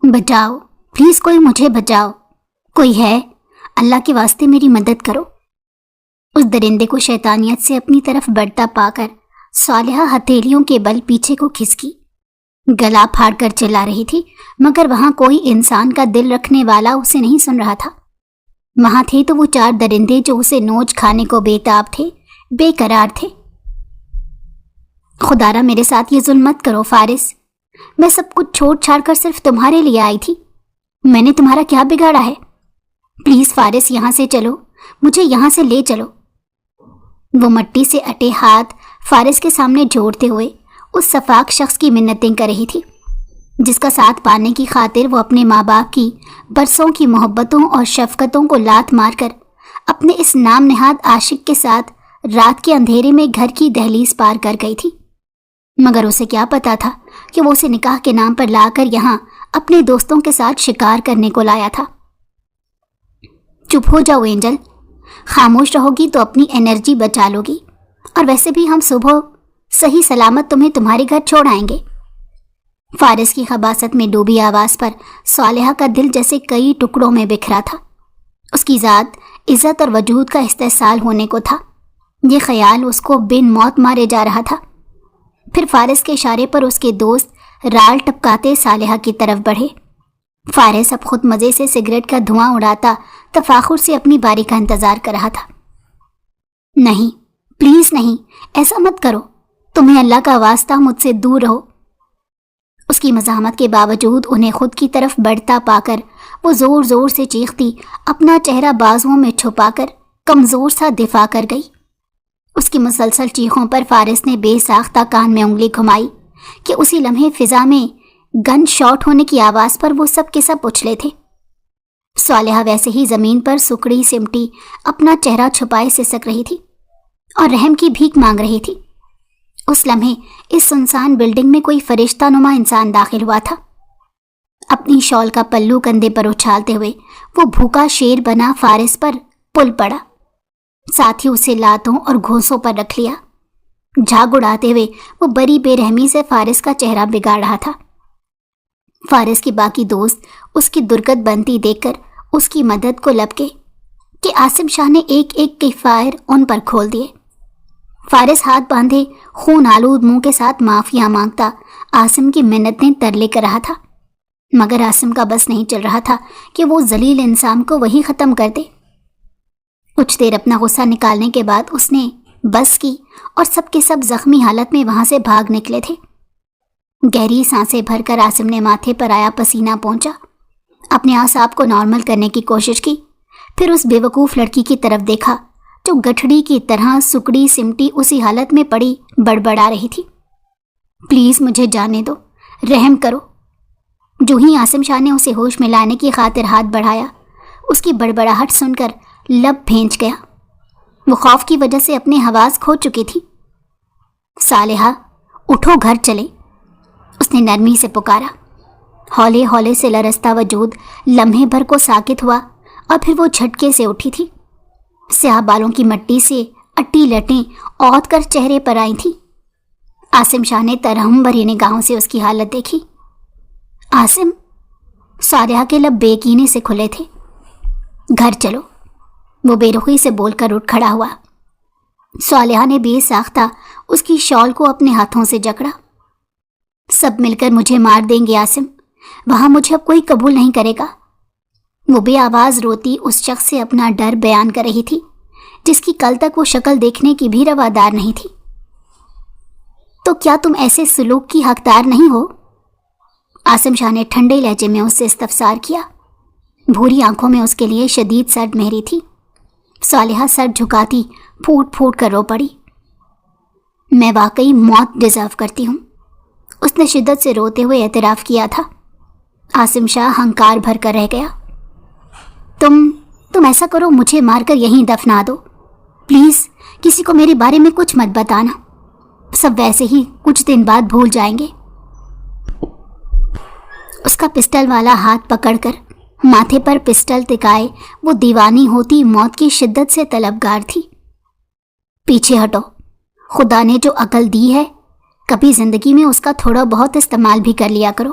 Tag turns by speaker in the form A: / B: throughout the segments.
A: بچاؤ پلیز، کوئی مجھے بچاؤ، کوئی ہے؟ اللہ کے واسطے میری مدد کرو۔ اس درندے کو شیطانیت سے اپنی طرف بڑھتا پا کر صالحہ ہتھیلیوں کے بل پیچھے کو کھسکی، گلا پھاڑ کر چلا رہی تھی، مگر وہاں کوئی انسان کا دل رکھنے والا اسے نہیں سن رہا تھا۔ وہاں تھے تو وہ 4 درندے جو اسے نوچ کھانے کو بےتاب تھے، بے قرار تھے۔ خدا را میرے ساتھ یہ ظلم مت کرو فارس، میں سب کچھ چھوڑ چھاڑ کر صرف تمہارے لیے آئی تھی، میں نے تمہارا کیا بگاڑا ہے؟ پلیز فارس یہاں سے چلو، مجھے یہاں سے لے چلو۔ وہ مٹی سے اٹے ہاتھ فارس کے سامنے جوڑتے ہوئے اس صفاک شخص کی منتیں کر رہی تھی جس کا ساتھ پانے کی خاطر وہ اپنے ماں باپ کی برسوں کی محبتوں اور شفقتوں کو لات مار کر اپنے اس نام نہاد عاشق کے ساتھ رات کے اندھیرے میں گھر کی دہلیز پار کر گئی تھی۔ مگر اسے کیا پتا تھا کہ وہ اسے نکاح کے نام پر لا کر یہاں اپنے دوستوں کے ساتھ شکار کرنے کو لایا تھا۔ چپ ہو جاؤ اینجل، خاموش رہو گی تو اپنی انرجی بچا لو گی، اور ویسے بھی ہم صبح صحیح سلامت تمہیں تمہارے گھر چھوڑ آئیں گے۔ فارس کی خباثت میں ڈوبی آواز پر صالحہ کا دل جیسے کئی ٹکڑوں میں بکھرا تھا۔ اس کی ذات، عزت اور وجود کا استحصال ہونے کو تھا۔ یہ خیال اس کو بن موت مارے جا رہا تھا۔ پھر فارس کے اشارے پر اس کے دوست رال ٹپکاتے صالحہ کی طرف بڑھے۔ فارس اب خود مزے سے سگریٹ کا دھواں اڑاتا تفاخر سے اپنی باری کا انتظار کر رہا تھا۔ نہیں، پلیز نہیں، ایسا مت کرو، تمہیں اللہ کا واسطہ مجھ سے دور رہو۔ اس کی مزاحمت کے باوجود انہیں خود کی طرف بڑھتا پا کر وہ زور زور سے چیختی، اپنا چہرہ بازوؤں میں چھپا کر کمزور سا دفاع کر گئی۔ اس کی مسلسل چیخوں پر فارس نے بے ساختہ کان میں انگلی گھمائی کہ اسی لمحے فضا میں گن شاٹ ہونے کی آواز پر وہ سب کے سب اچھلے تھے۔ صالحہ ویسے ہی زمین پر سکڑی سمٹی اپنا چہرہ چھپائے سسک رہی تھی اور رحم کی بھیک مانگ رہی تھی۔ اس لمحے اس سنسان بلڈنگ میں کوئی فرشتہ نما انسان داخل ہوا تھا۔ اپنی شال کا پلو کندھے پر اچھالتے ہوئے وہ بھوکا شیر بنا فارس پر پل پڑا، ساتھ ہی اسے لاتوں اور گھونسوں پر رکھ لیا۔ جھاگ اڑاتے ہوئے وہ بڑی بے رحمی سے فارس کا چہرہ بگاڑ رہا تھا۔ فارس کی باقی دوست اس کی درگت بنتی دیکھ کر اس کی مدد کو لپکے کہ عاصم شاہ نے ایک ایک کے فائر ان پر کھول دیے۔ فارس ہاتھ باندھے خون آلود منہ کے ساتھ معافیاں مانگتا عاصم کی منتیں ترلے کر رہا تھا، مگر عاصم کا بس نہیں چل رہا تھا کہ وہ ذلیل انسان کو وہی ختم کر دے۔ کچھ دیر اپنا غصہ نکالنے کے بعد اس نے بس کی اور سب کے سب زخمی حالت میں وہاں سے بھاگ نکلے تھے۔ گہری سانسیں بھر کر عاصم نے ماتھے پر آیا پسینہ پونچھا، اپنے اعصاب کو نارمل کرنے کی کوشش کی، پھر اس بے وقوف لڑکی کی طرف دیکھا جو گٹھڑی کی طرح سکڑی سمٹی اسی حالت میں پڑی بڑبڑا رہی تھی۔ پلیز مجھے جانے دو، رحم کرو۔ جو ہی عاصم شاہ نے اسے ہوش میں لانے کی خاطر ہاتھ بڑھایا، اس کی بڑبڑاہٹ سن کر لب بھینچ گیا۔ وہ خوف کی وجہ سے اپنے حواس کھو چکی تھی۔ صالحہ اٹھو، گھر چلے، اس نے نرمی سے پکارا۔ ہولے ہولے سے لرزتا وجود لمحے بھر کو ساکت ہوا اور پھر وہ جھٹکے سے اٹھی تھی۔ سیاہ بالوں کی مٹی سے اٹی لٹیں اوت کر چہرے پر آئی تھی۔ عاصم شاہ نے ترہم بھری نگاہوں سے اس کی حالت دیکھی۔ عاصم، صالحہ کے لب بے یقینی سے کھلے تھے۔ گھر چلو، وہ بے رخی سے بول کر اٹھ کھڑا ہوا۔ صالحہ نے بے ساختہ اس کی شال کو اپنے ہاتھوں سے جکڑا۔ سب مل کر مجھے مار دیں گے عاصم، وہاں مجھے اب کوئی قبول نہیں کرے گا۔ وہ بے آواز روتی اس شخص سے اپنا ڈر بیان کر رہی تھی جس کی کل تک وہ شکل دیکھنے کی بھی روادار نہیں تھی۔ تو کیا تم ایسے سلوک کی حقدار نہیں ہو؟ عاصم شاہ نے ٹھنڈے لہجے میں اس سے استفسار کیا۔ بھوری آنکھوں میں اس کے لیے شدید سرد مہری تھی۔ صالحہ سر جھکاتی پھوٹ پھوٹ کر رو پڑی۔ میں واقعی موت ڈیزرو کرتی ہوں، اس نے شدت سے روتے ہوئے اعتراف کیا تھا۔ عاصم شاہ ہنکار بھر کر رہ گیا۔ تم ایسا کرو، مجھے مار کر یہیں دفنا دو، پلیز کسی کو میرے بارے میں کچھ مت بتانا، سب ویسے ہی کچھ دن بعد بھول جائیں گے۔ اس کا پسٹل والا ہاتھ پکڑ کر ماتھے پر پسٹل ٹکائے وہ دیوانی ہوتی موت کی شدت سے طلبگار تھی۔ پیچھے ہٹو، خدا نے جو عقل دی ہے کبھی زندگی میں اس کا تھوڑا بہت استعمال بھی کر لیا کرو۔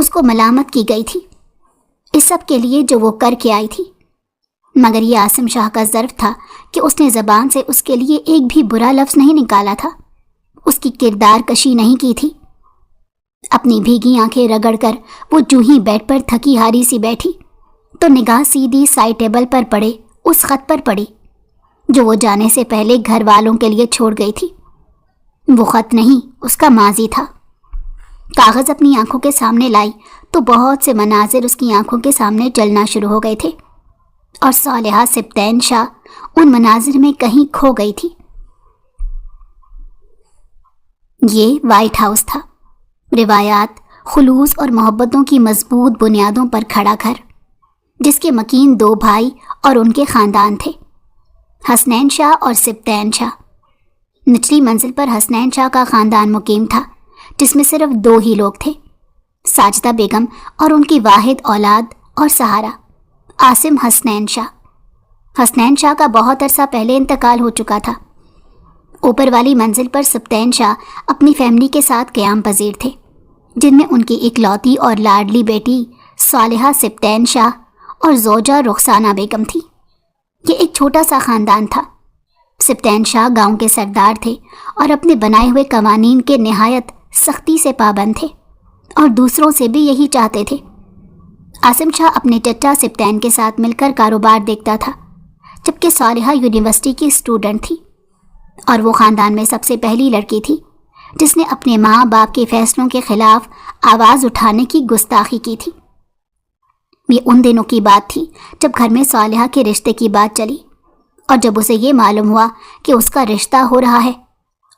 A: اس کو ملامت کی گئی تھی اس سب کے لیے جو وہ کر کے آئی تھی، مگر یہ عاصم شاہ کا ظرف تھا کہ اس نے زبان سے اس کے لیے ایک بھی برا لفظ نہیں نکالا تھا، اس کی کردار کشی نہیں کی تھی۔ اپنی بھیگی آنکھیں رگڑ کر وہ جو ہی بیڈ پر تھکی ہاری سی بیٹھی تو نگاہ سیدھی سائڈ ٹیبل پر پڑے اس خط پر پڑی جو وہ جانے سے پہلے گھر والوں کے لیے چھوڑ گئی تھی۔ وہ خط نہیں، اس کا ماضی تھا۔ کاغذ اپنی آنکھوں کے سامنے لائی تو بہت سے مناظر اس کی آنکھوں کے سامنے چلنا شروع ہو گئے تھے، اور صالحہ سبطین شاہ ان مناظر میں کہیں کھو گئی تھی۔ یہ وائٹ ہاؤس تھا، روایات، خلوص اور محبتوں کی مضبوط بنیادوں پر کھڑا گھر، جس کے مکین 2 بھائی اور ان کے خاندان تھے، حسنین شاہ اور سبطین شاہ۔ نچلی منزل پر حسنین شاہ کا خاندان مقیم تھا، جس میں صرف 2 ہی لوگ تھے، ساجدہ بیگم اور ان کی واحد اولاد اور سہارا عاصم حسنین شاہ۔ حسنین شاہ کا بہت عرصہ پہلے انتقال ہو چکا تھا۔ اوپر والی منزل پر سبطین شاہ اپنی فیملی کے ساتھ قیام پذیر تھے، جن میں ان کی اکلوتی اور لاڈلی بیٹی صالحہ سبطین شاہ اور زوجہ رخسانہ بیگم تھی۔ یہ ایک چھوٹا سا خاندان تھا۔ سبطین شاہ گاؤں کے سردار تھے اور اپنے بنائے ہوئے قوانین کے نہایت سختی سے پابند تھے، اور دوسروں سے بھی یہی چاہتے تھے۔ عاصم شاہ اپنے چچا سبطین کے ساتھ مل کر کاروبار دیکھتا تھا، جبکہ صالحہ یونیورسٹی کی اسٹوڈنٹ تھی، اور وہ خاندان میں سب سے پہلی لڑکی تھی جس نے اپنے ماں باپ کے فیصلوں کے خلاف آواز اٹھانے کی گستاخی کی تھی۔ یہ ان دنوں کی بات تھی جب گھر میں صالحہ کے رشتے کی بات چلی، اور جب اسے یہ معلوم ہوا کہ اس کا رشتہ ہو رہا ہے،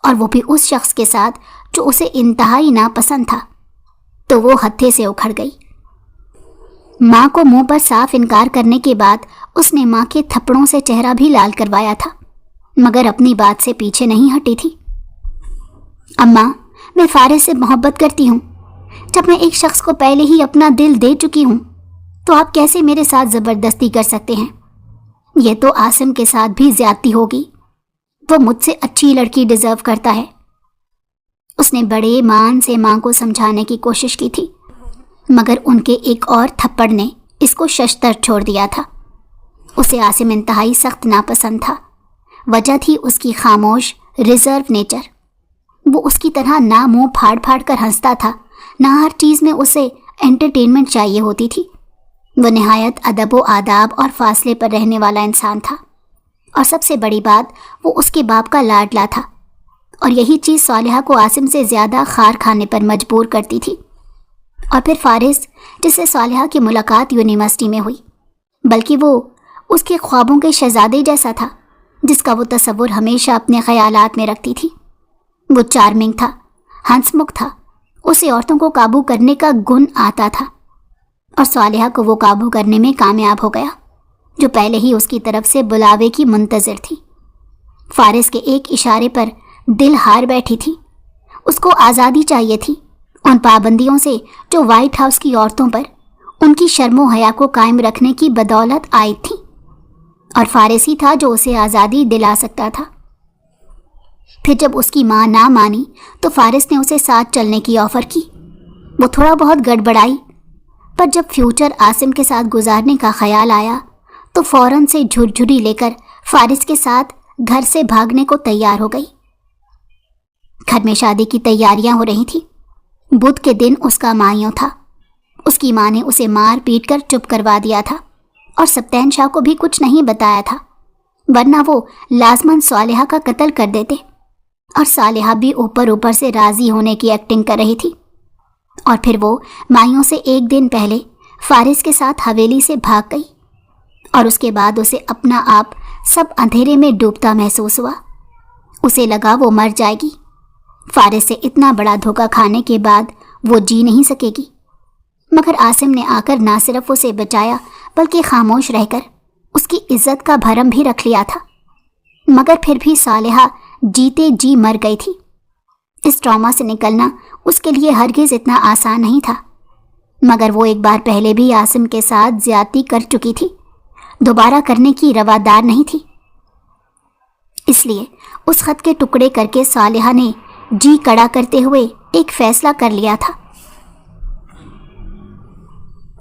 A: اور وہ بھی اس شخص کے ساتھ جو اسے انتہائی ناپسند تھا، تو وہ ہتھے سے اکھڑ گئی۔ ماں کو منہ پر صاف انکار کرنے کے بعد اس نے ماں کے تھپڑوں سے چہرہ بھی لال کروایا تھا، مگر اپنی بات سے پیچھے نہیں ہٹی تھی۔ اماں، میں فارس سے محبت کرتی ہوں۔ جب میں ایک شخص کو پہلے ہی اپنا دل دے چکی ہوں تو آپ کیسے میرے ساتھ زبردستی کر سکتے ہیں؟ یہ تو عاصم کے ساتھ بھی زیادتی ہوگی۔ وہ مجھ سے اچھی لڑکی ڈیزرو کرتا ہے۔ اس نے بڑے مان سے ماں کو سمجھانے کی کوشش کی تھی، مگر ان کے ایک اور تھپڑ نے اس کو ششتر چھوڑ دیا تھا۔ اسے عاصم انتہائی سخت ناپسند تھا۔ وجہ تھی اس کی خاموش ریزرو نیچر۔ وہ اس کی طرح نہ منہ پھاڑ پھاڑ کر ہنستا تھا، نہ ہر چیز میں اسے انٹرٹینمنٹ چاہیے ہوتی تھی۔ وہ نہایت ادب و آداب اور فاصلے پر رہنے والا انسان تھا، اور سب سے بڑی بات وہ اس کے باپ کا لاڈلا تھا، اور یہی چیز صالحہ کو عاصم سے زیادہ خار کھانے پر مجبور کرتی تھی۔ اور پھر فارس، جس سے صالحہ کی ملاقات یونیورسٹی میں ہوئی، بلکہ وہ اس کے خوابوں کے شہزادے جیسا تھا جس کا وہ تصور ہمیشہ اپنے خیالات میں رکھتی تھی۔ وہ چارمنگ تھا، ہنس مکھ تھا، اسے عورتوں کو قابو کرنے کا گن آتا تھا، اور صالحہ کو وہ قابو کرنے میں کامیاب ہو گیا، جو پہلے ہی اس کی طرف سے بلاوے کی منتظر تھی۔ فارس کے ایک اشارے پر دل ہار بیٹھی تھی۔ اس کو آزادی چاہیے تھی ان پابندیوں سے جو وائٹ ہاؤس کی عورتوں پر ان کی شرم و حیا کو قائم رکھنے کی بدولت عائد تھی، اور فارس ہی تھا جو اسے آزادی دلا سکتا تھا۔ پھر جب اس کی ماں نہ مانی تو فارس نے اسے ساتھ چلنے کی آفر کی۔ وہ تھوڑا بہت گڑبڑائی، پر جب فیوچر عاصم کے ساتھ گزارنے کا خیال آیا تو فوراً سے جھرجھری لے کر فارس کے ساتھ گھر سے بھاگنے کو تیار ہو گئی۔ گھر میں شادی کی تیاریاں ہو رہی تھیں۔ بدھ کے دن اس کا مائیوں تھا۔ اس کی ماں نے اسے مار پیٹ کر چپ کروا دیا تھا، اور سبطین شاہ کو بھی کچھ نہیں بتایا تھا، ورنہ وہ لازماً صالحہ کا قتل کر دیتے، اور صالحہ بھی اوپر سے راضی ہونے کی ایکٹنگ کر رہی تھی۔ اور پھر وہ مائیوں سے ایک دن پہلے فارس کے ساتھ حویلی سے بھاگ گئی، اور اس کے بعد اسے اپنا آپ سب اندھیرے میں ڈوبتا محسوس ہوا۔ اسے لگا وہ مر جائے گی۔ فارس سے اتنا بڑا دھوکہ کھانے کے بعد وہ جی نہیں سکے گی، مگر عاصم نے آ کر نہ صرف اسے بچایا بلکہ خاموش رہ کر اس کی عزت کا بھرم بھی رکھ لیا تھا۔ مگر پھر بھی صالحہ جیتے جی مر گئی تھی۔ اس ٹراما سے نکلنا اس کے لیے ہرگز اتنا آسان نہیں تھا، مگر وہ ایک بار پہلے بھی عاصم کے ساتھ زیادتی کر چکی تھی، دوبارہ کرنے کی روادار نہیں تھی۔ اس لیے اس خط کے ٹکڑے کر کے صالحہ نے جی کڑا کرتے ہوئے ایک فیصلہ کر لیا تھا۔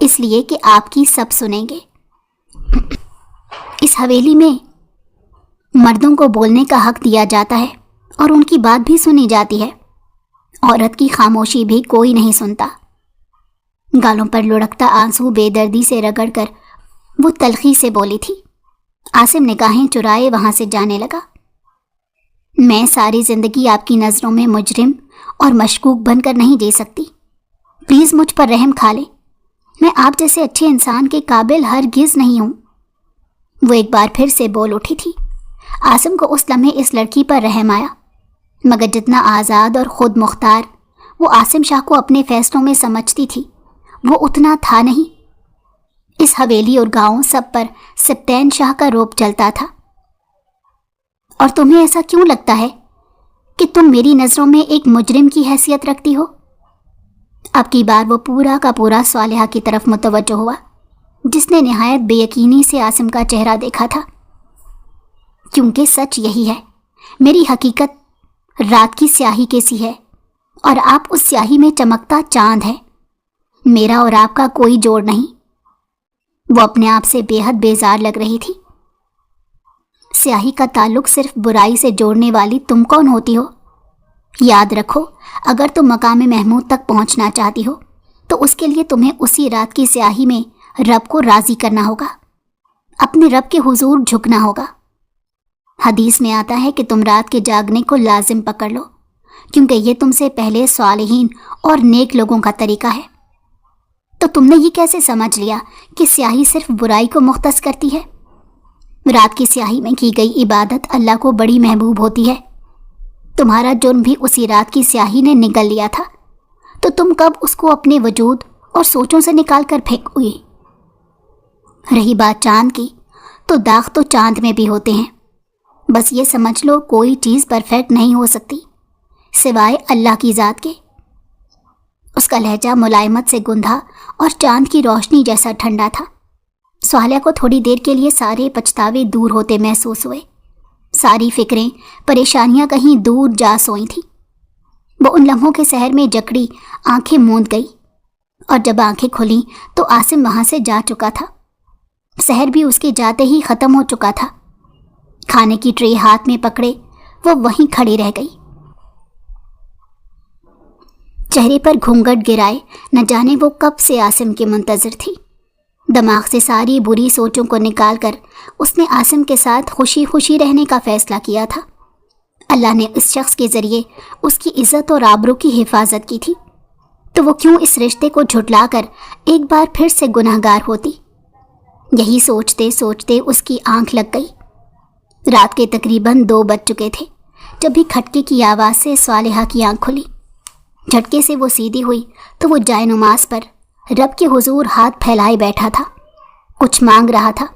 A: اس لیے کہ آپ کی سب سنیں گے۔ اس حویلی میں مردوں کو بولنے کا حق دیا جاتا ہے اور ان کی بات بھی سنی جاتی ہے، عورت کی خاموشی بھی کوئی نہیں سنتا۔ گالوں پر لڑکتا آنسو بے دردی سے رگڑ کر وہ تلخی سے بولی تھی۔ عاصم نگاہیں چرائے وہاں سے جانے لگا۔ میں ساری زندگی آپ کی نظروں میں مجرم اور مشکوک بن کر نہیں جی سکتی، پلیز مجھ پر رحم کھا لیں، میں آپ جیسے اچھے انسان کے قابل ہرگز نہیں ہوں۔ وہ ایک بار پھر سے بول اٹھی تھی۔ عاصم کو اس لمحے اس لڑکی پر رحم آیا، مگر جتنا آزاد اور خود مختار وہ عاصم شاہ کو اپنے فیصلوں میں سمجھتی تھی وہ اتنا تھا نہیں۔ اس حویلی اور گاؤں سب پر سپتین شاہ کا روب چلتا تھا۔ اور تمہیں ایسا کیوں لگتا ہے کہ تم میری نظروں میں ایک مجرم کی حیثیت رکھتی ہو؟ اب کی بار وہ پورا کا پورا صالحہ کی طرف متوجہ ہوا، جس نے نہایت بے یقینی سے عاصم کا چہرہ دیکھا تھا۔ کیونکہ سچ یہی ہے، میری حقیقت رات کی سیاہی کی سی ہے اور آپ اس سیاہی میں چمکتا چاند ہے۔ میرا اور آپ کا کوئی جوڑ نہیں۔ وہ اپنے آپ سے بے حد بیزار لگ رہی تھی۔ سیاہی کا تعلق صرف برائی سے جوڑنے والی تم کون ہوتی ہو؟ یاد رکھو، اگر تم مقام محمود تک پہنچنا چاہتی ہو تو اس کے لیے تمہیں اسی رات کی سیاہی میں رب کو راضی کرنا ہوگا، اپنے رب کے حضور جھکنا ہوگا۔ حدیث میں آتا ہے کہ تم رات کے جاگنے کو لازم پکڑ لو، کیونکہ یہ تم سے پہلے صالحین اور نیک لوگوں کا طریقہ ہے۔ تو تم نے یہ کیسے سمجھ لیا کہ سیاہی صرف برائی کو مختص کرتی ہے؟ رات کی سیاہی میں کی گئی عبادت اللہ کو بڑی محبوب ہوتی ہے۔ تمہارا جرم بھی اسی رات کی سیاہی نے نگل لیا تھا، تو تم کب اس کو اپنے وجود اور سوچوں سے نکال کر پھینک ہوئی؟ رہی بات چاند کی، تو داغ تو چاند میں بھی ہوتے ہیں۔ بس یہ سمجھ لو کوئی چیز پرفیکٹ نہیں ہو سکتی سوائے اللہ کی ذات کے۔ اس کا لہجہ ملائمت سے گندھا اور چاند کی روشنی جیسا ٹھنڈا تھا۔ صالحہ کو تھوڑی دیر کے لیے سارے پچھتاوے دور ہوتے محسوس ہوئے، ساری فکریں پریشانیاں کہیں دور جا سوئی تھیں۔ وہ ان لمحوں کے سحر میں جکڑی آنکھیں موند گئی، اور جب آنکھیں کھلیں تو عاصم وہاں سے جا چکا تھا۔ سحر بھی اس کے جاتے ہی ختم ہو چکا تھا۔ کھانے کی ٹرے ہاتھ میں پکڑے وہ وہیں کھڑی رہ گئی، چہرے پر گھونگھٹ گرائے، نہ جانے وہ کب سے عاصم کے منتظر تھی۔ دماغ سے ساری بری سوچوں کو نکال کر اس نے عاصم کے ساتھ خوشی خوشی رہنے کا فیصلہ کیا تھا۔ اللہ نے اس شخص کے ذریعے اس کی عزت اور آبرو کی حفاظت کی تھی، تو وہ کیوں اس رشتے کو جھٹلا کر ایک بار پھر سے گناہ گار ہوتی؟ یہی سوچتے سوچتے اس کی آنکھ لگ گئی۔ رات کے تقریباً 2 بج چکے تھے جب بھی کھٹکے کی آواز سے صالحہ کی آنکھ کھلی۔ جھٹکے سے وہ سیدھی ہوئی تو وہ جائے نماز پر رب کے حضور ہاتھ پھیلائے بیٹھا تھا، کچھ مانگ رہا تھا۔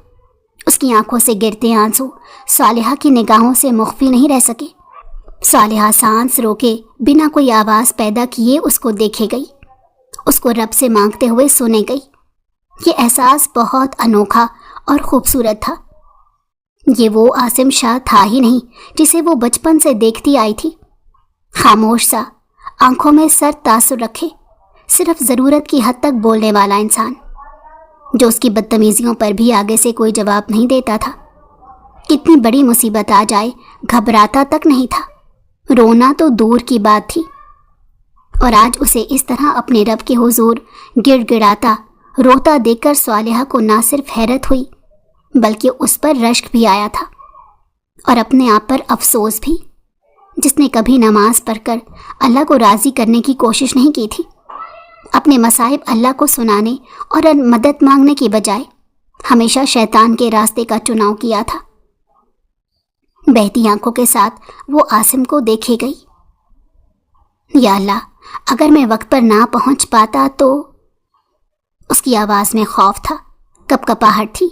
A: اس کی آنکھوں سے گرتے آنسو صالحہ کی نگاہوں سے مخفی نہیں رہ سکے۔ صالحہ سانس روکے بنا کوئی آواز پیدا کیے اس کو دیکھے گئی، اس کو رب سے مانگتے ہوئے سنے گئی۔ یہ احساس بہت انوکھا اور خوبصورت تھا۔ یہ وہ عاصم شاہ تھا ہی نہیں جسے وہ بچپن سے دیکھتی آئی تھی، خاموش سا، آنکھوں میں سر تاثر رکھے، صرف ضرورت کی حد تک بولنے والا انسان، جو اس کی بدتمیزیوں پر بھی آگے سے کوئی جواب نہیں دیتا تھا۔ کتنی بڑی مصیبت آ جائے گھبراتا تک نہیں تھا، رونا تو دور کی بات تھی۔ اور آج اسے اس طرح اپنے رب کے حضور گڑ گڑاتا روتا دیکھ کر صالحہ کو نہ صرف حیرت ہوئی بلکہ اس پر رشک بھی آیا تھا، اور اپنے آپ پر افسوس بھی، جس نے کبھی نماز پڑھ کر اللہ کو راضی کرنے کی کوشش نہیں کی تھی۔ اپنے مصائب اللہ کو سنانے اور مدد مانگنے کی بجائے ہمیشہ شیطان کے راستے کا چناؤ کیا تھا۔ بہتی آنکھوں کے ساتھ وہ عاصم کو دیکھے گئی۔ یا اللہ، اگر میں وقت پر نہ پہنچ پاتا تو… اس کی آواز میں خوف تھا، کپ کپاہٹ تھی۔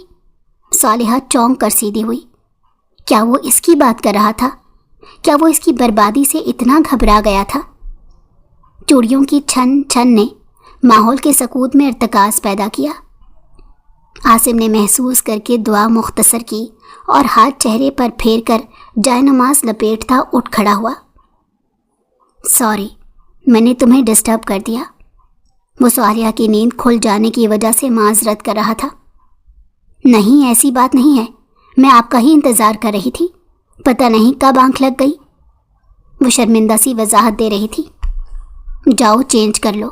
A: صالحہ چونک کر سیدھی ہوئی۔ کیا وہ اس کی بات کر رہا تھا؟ کیا وہ اس کی بربادی سے اتنا گھبرا گیا تھا؟ چوڑیوں کی چھن چھن نے ماحول کے سکوت میں ارتکاز پیدا کیا۔ عاصم نے محسوس کر کے دعا مختصر کی اور ہاتھ چہرے پر پھیر کر جائے نماز لپیٹتا اٹھ کھڑا ہوا۔ سوری، میں نے تمہیں ڈسٹرب کر دیا۔ وہ صالحہ کی نیند کھل جانے کی وجہ سے معذرت کر رہا تھا۔ نہیں، ایسی بات نہیں ہے، میں آپ کا ہی انتظار کر رہی تھی، پتہ نہیں کب آنکھ لگ گئی۔ وہ شرمندہ سی وضاحت دے رہی تھی۔ جاؤ چینج کر لو،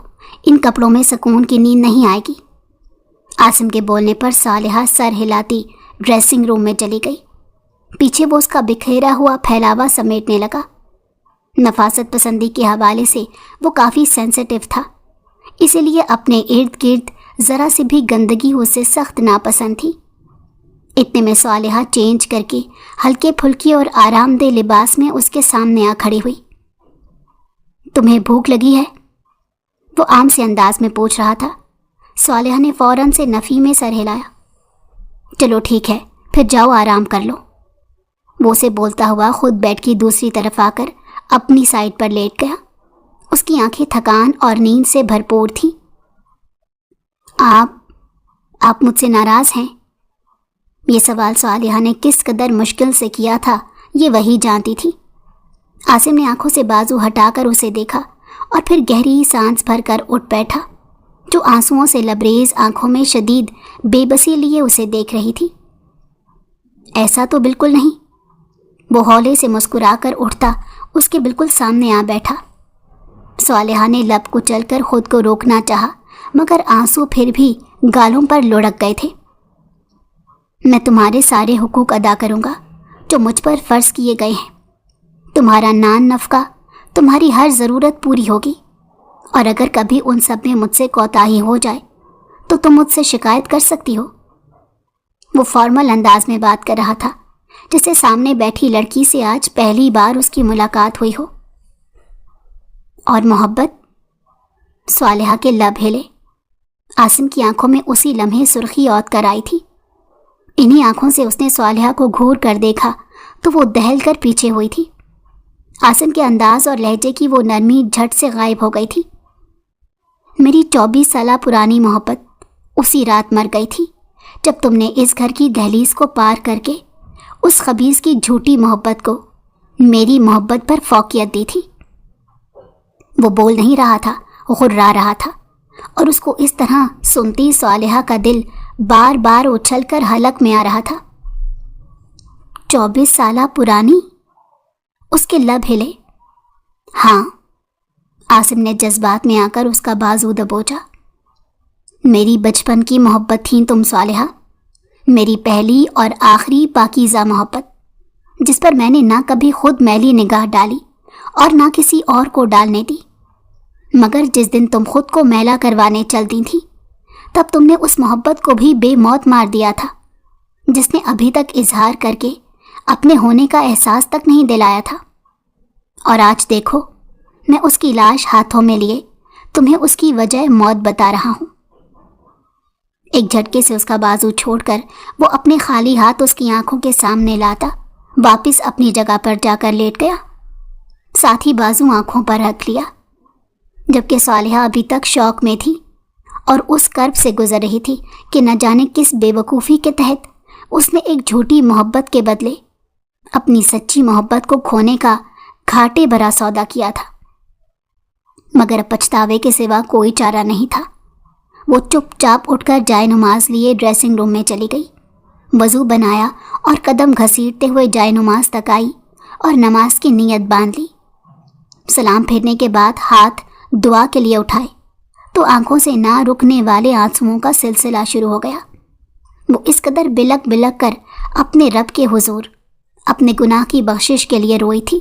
A: ان کپڑوں میں سکون کی نیند نہیں آئے گی۔ عاصم کے بولنے پر صالحہ سر ہلاتی ڈریسنگ روم میں چلی گئی۔ پیچھے وہ اس کا بکھیرا ہوا پھیلاوا سمیٹنے لگا۔ نفاست پسندی کے حوالے سے وہ کافی سینسیٹیو تھا، اسی لیے اپنے ارد گرد ذرا سی بھی گندگی اسے سخت ناپسند تھی۔ اتنے میں صالحہ چینج کر کے ہلکے پھلکے اور آرام دہ لباس میں اس کے سامنے آ کھڑی ہوئی۔ تمہیں بھوک لگی ہے؟ وہ عام سے انداز میں پوچھ رہا تھا۔ صالحہ نے فوراً سے نفی میں سر ہلایا۔ چلو ٹھیک ہے، پھر جاؤ آرام کر لو۔ وہ اسے بولتا ہوا خود بیڈ کی دوسری طرف آ کر اپنی سائڈ پر لیٹ گیا۔ اس کی آنکھیں تھکان اور نیند سے بھرپور تھیں۔ آپ مجھ سے ناراض ہیں؟ یہ سوال صالحہ نے کس قدر مشکل سے کیا تھا یہ وہی جانتی تھی۔ عاصم نے آنکھوں سے بازو ہٹا کر اسے دیکھا اور پھر گہری سانس بھر کر اٹھ بیٹھا، جو آنسوؤں سے لبریز آنکھوں میں شدید بے بسی لیے اسے دیکھ رہی تھی۔ ایسا تو بالکل نہیں۔ وہ ہولے سے مسکرا کر اٹھتا اس کے بالکل سامنے آ بیٹھا۔ صالحہ نے لب کچل کر خود کو روکنا چاہا، مگر آنسو پھر بھی گالوں پر لڑک گئے تھے۔ میں تمہارے سارے حقوق ادا کروں گا جو مجھ پر فرض کیے گئے ہیں۔ تمہارا نان نفقہ، تمہاری ہر ضرورت پوری ہوگی، اور اگر کبھی ان سب میں مجھ سے کوتاہی ہو جائے تو تم مجھ سے شکایت کر سکتی ہو۔ وہ فارمل انداز میں بات کر رہا تھا، جسے سامنے بیٹھی لڑکی سے آج پہلی بار اس کی ملاقات ہوئی ہو۔ اور محبت؟ صالحہ کے لب ہلے۔ عاصم کی آنکھوں میں اسی لمحے سرخی عود کر آئی تھی۔ انہی آنکھوں سے اس نے صالحہ کو گھور کر دیکھا تو وہ دہل کر پیچھے ہوئی تھی۔ عاصم کے انداز اور لہجے کی وہ نرمی جھٹ سے غائب ہو گئی تھی۔ میری 24 سالہ پرانی محبت اسی رات مر گئی تھی جب تم نے اس گھر کی دہلیز کو پار کر کے اس خبیث کی جھوٹی محبت کو میری محبت پر فوقیت دی تھی۔ وہ بول نہیں رہا تھا، غرا رہا تھا، اور اس کو اس طرح سنتی صالحہ کا دل بار بار اچھل کر حلق میں آ رہا تھا۔ 24 سالہ پرانی؟ اس کے لب ہلے۔ ہاں، عاصم نے جذبات میں آ کر اس کا بازو دبوچا۔ میری بچپن کی محبت تھیں تم صالحہ، میری پہلی اور آخری پاکیزہ محبت، جس پر میں نے نہ کبھی خود میلی نگاہ ڈالی اور نہ کسی اور کو ڈالنے دی۔ مگر جس دن تم خود کو میلا کروانے چل دی تھی، تب تم نے اس محبت کو بھی بے موت مار دیا تھا، جس نے ابھی تک اظہار کر کے اپنے ہونے کا احساس تک نہیں دلایا تھا۔ اور آج دیکھو، میں اس کی لاش ہاتھوں میں لیے تمہیں اس کی وجہ موت بتا رہا ہوں۔ ایک جھٹکے سے اس کا بازو چھوڑ کر وہ اپنے خالی ہاتھ اس کی آنکھوں کے سامنے لاتا واپس اپنی جگہ پر جا کر لیٹ گیا، ساتھ ہی بازو آنکھوں پر رکھ لیا، جبکہ صالحہ ابھی تک شوق میں تھی اور اس کرب سے گزر رہی تھی کہ نہ جانے کس بے وقوفی کے تحت اس نے ایک جھوٹی محبت کے بدلے اپنی سچی محبت کو کھونے کا گھاٹے بھرا سودا کیا تھا۔ مگر پچھتاوے کے سوا کوئی چارہ نہیں تھا۔ وہ چپ چاپ اٹھ کر جائے نماز لیے ڈریسنگ روم میں چلی گئی، وضو بنایا اور قدم گھسیٹتے ہوئے جائے نماز تک آئی اور نماز کی نیت باندھ لی۔ سلام پھیرنے کے بعد ہاتھ دعا کے لیے اٹھائے تو آنکھوں سے نہ رکنے والے آنسوؤں کا سلسلہ شروع ہو گیا۔ وہ اس قدر بلک بلک کر اپنے رب کے حضور اپنے گناہ کی بخشش کے لیے روئی تھی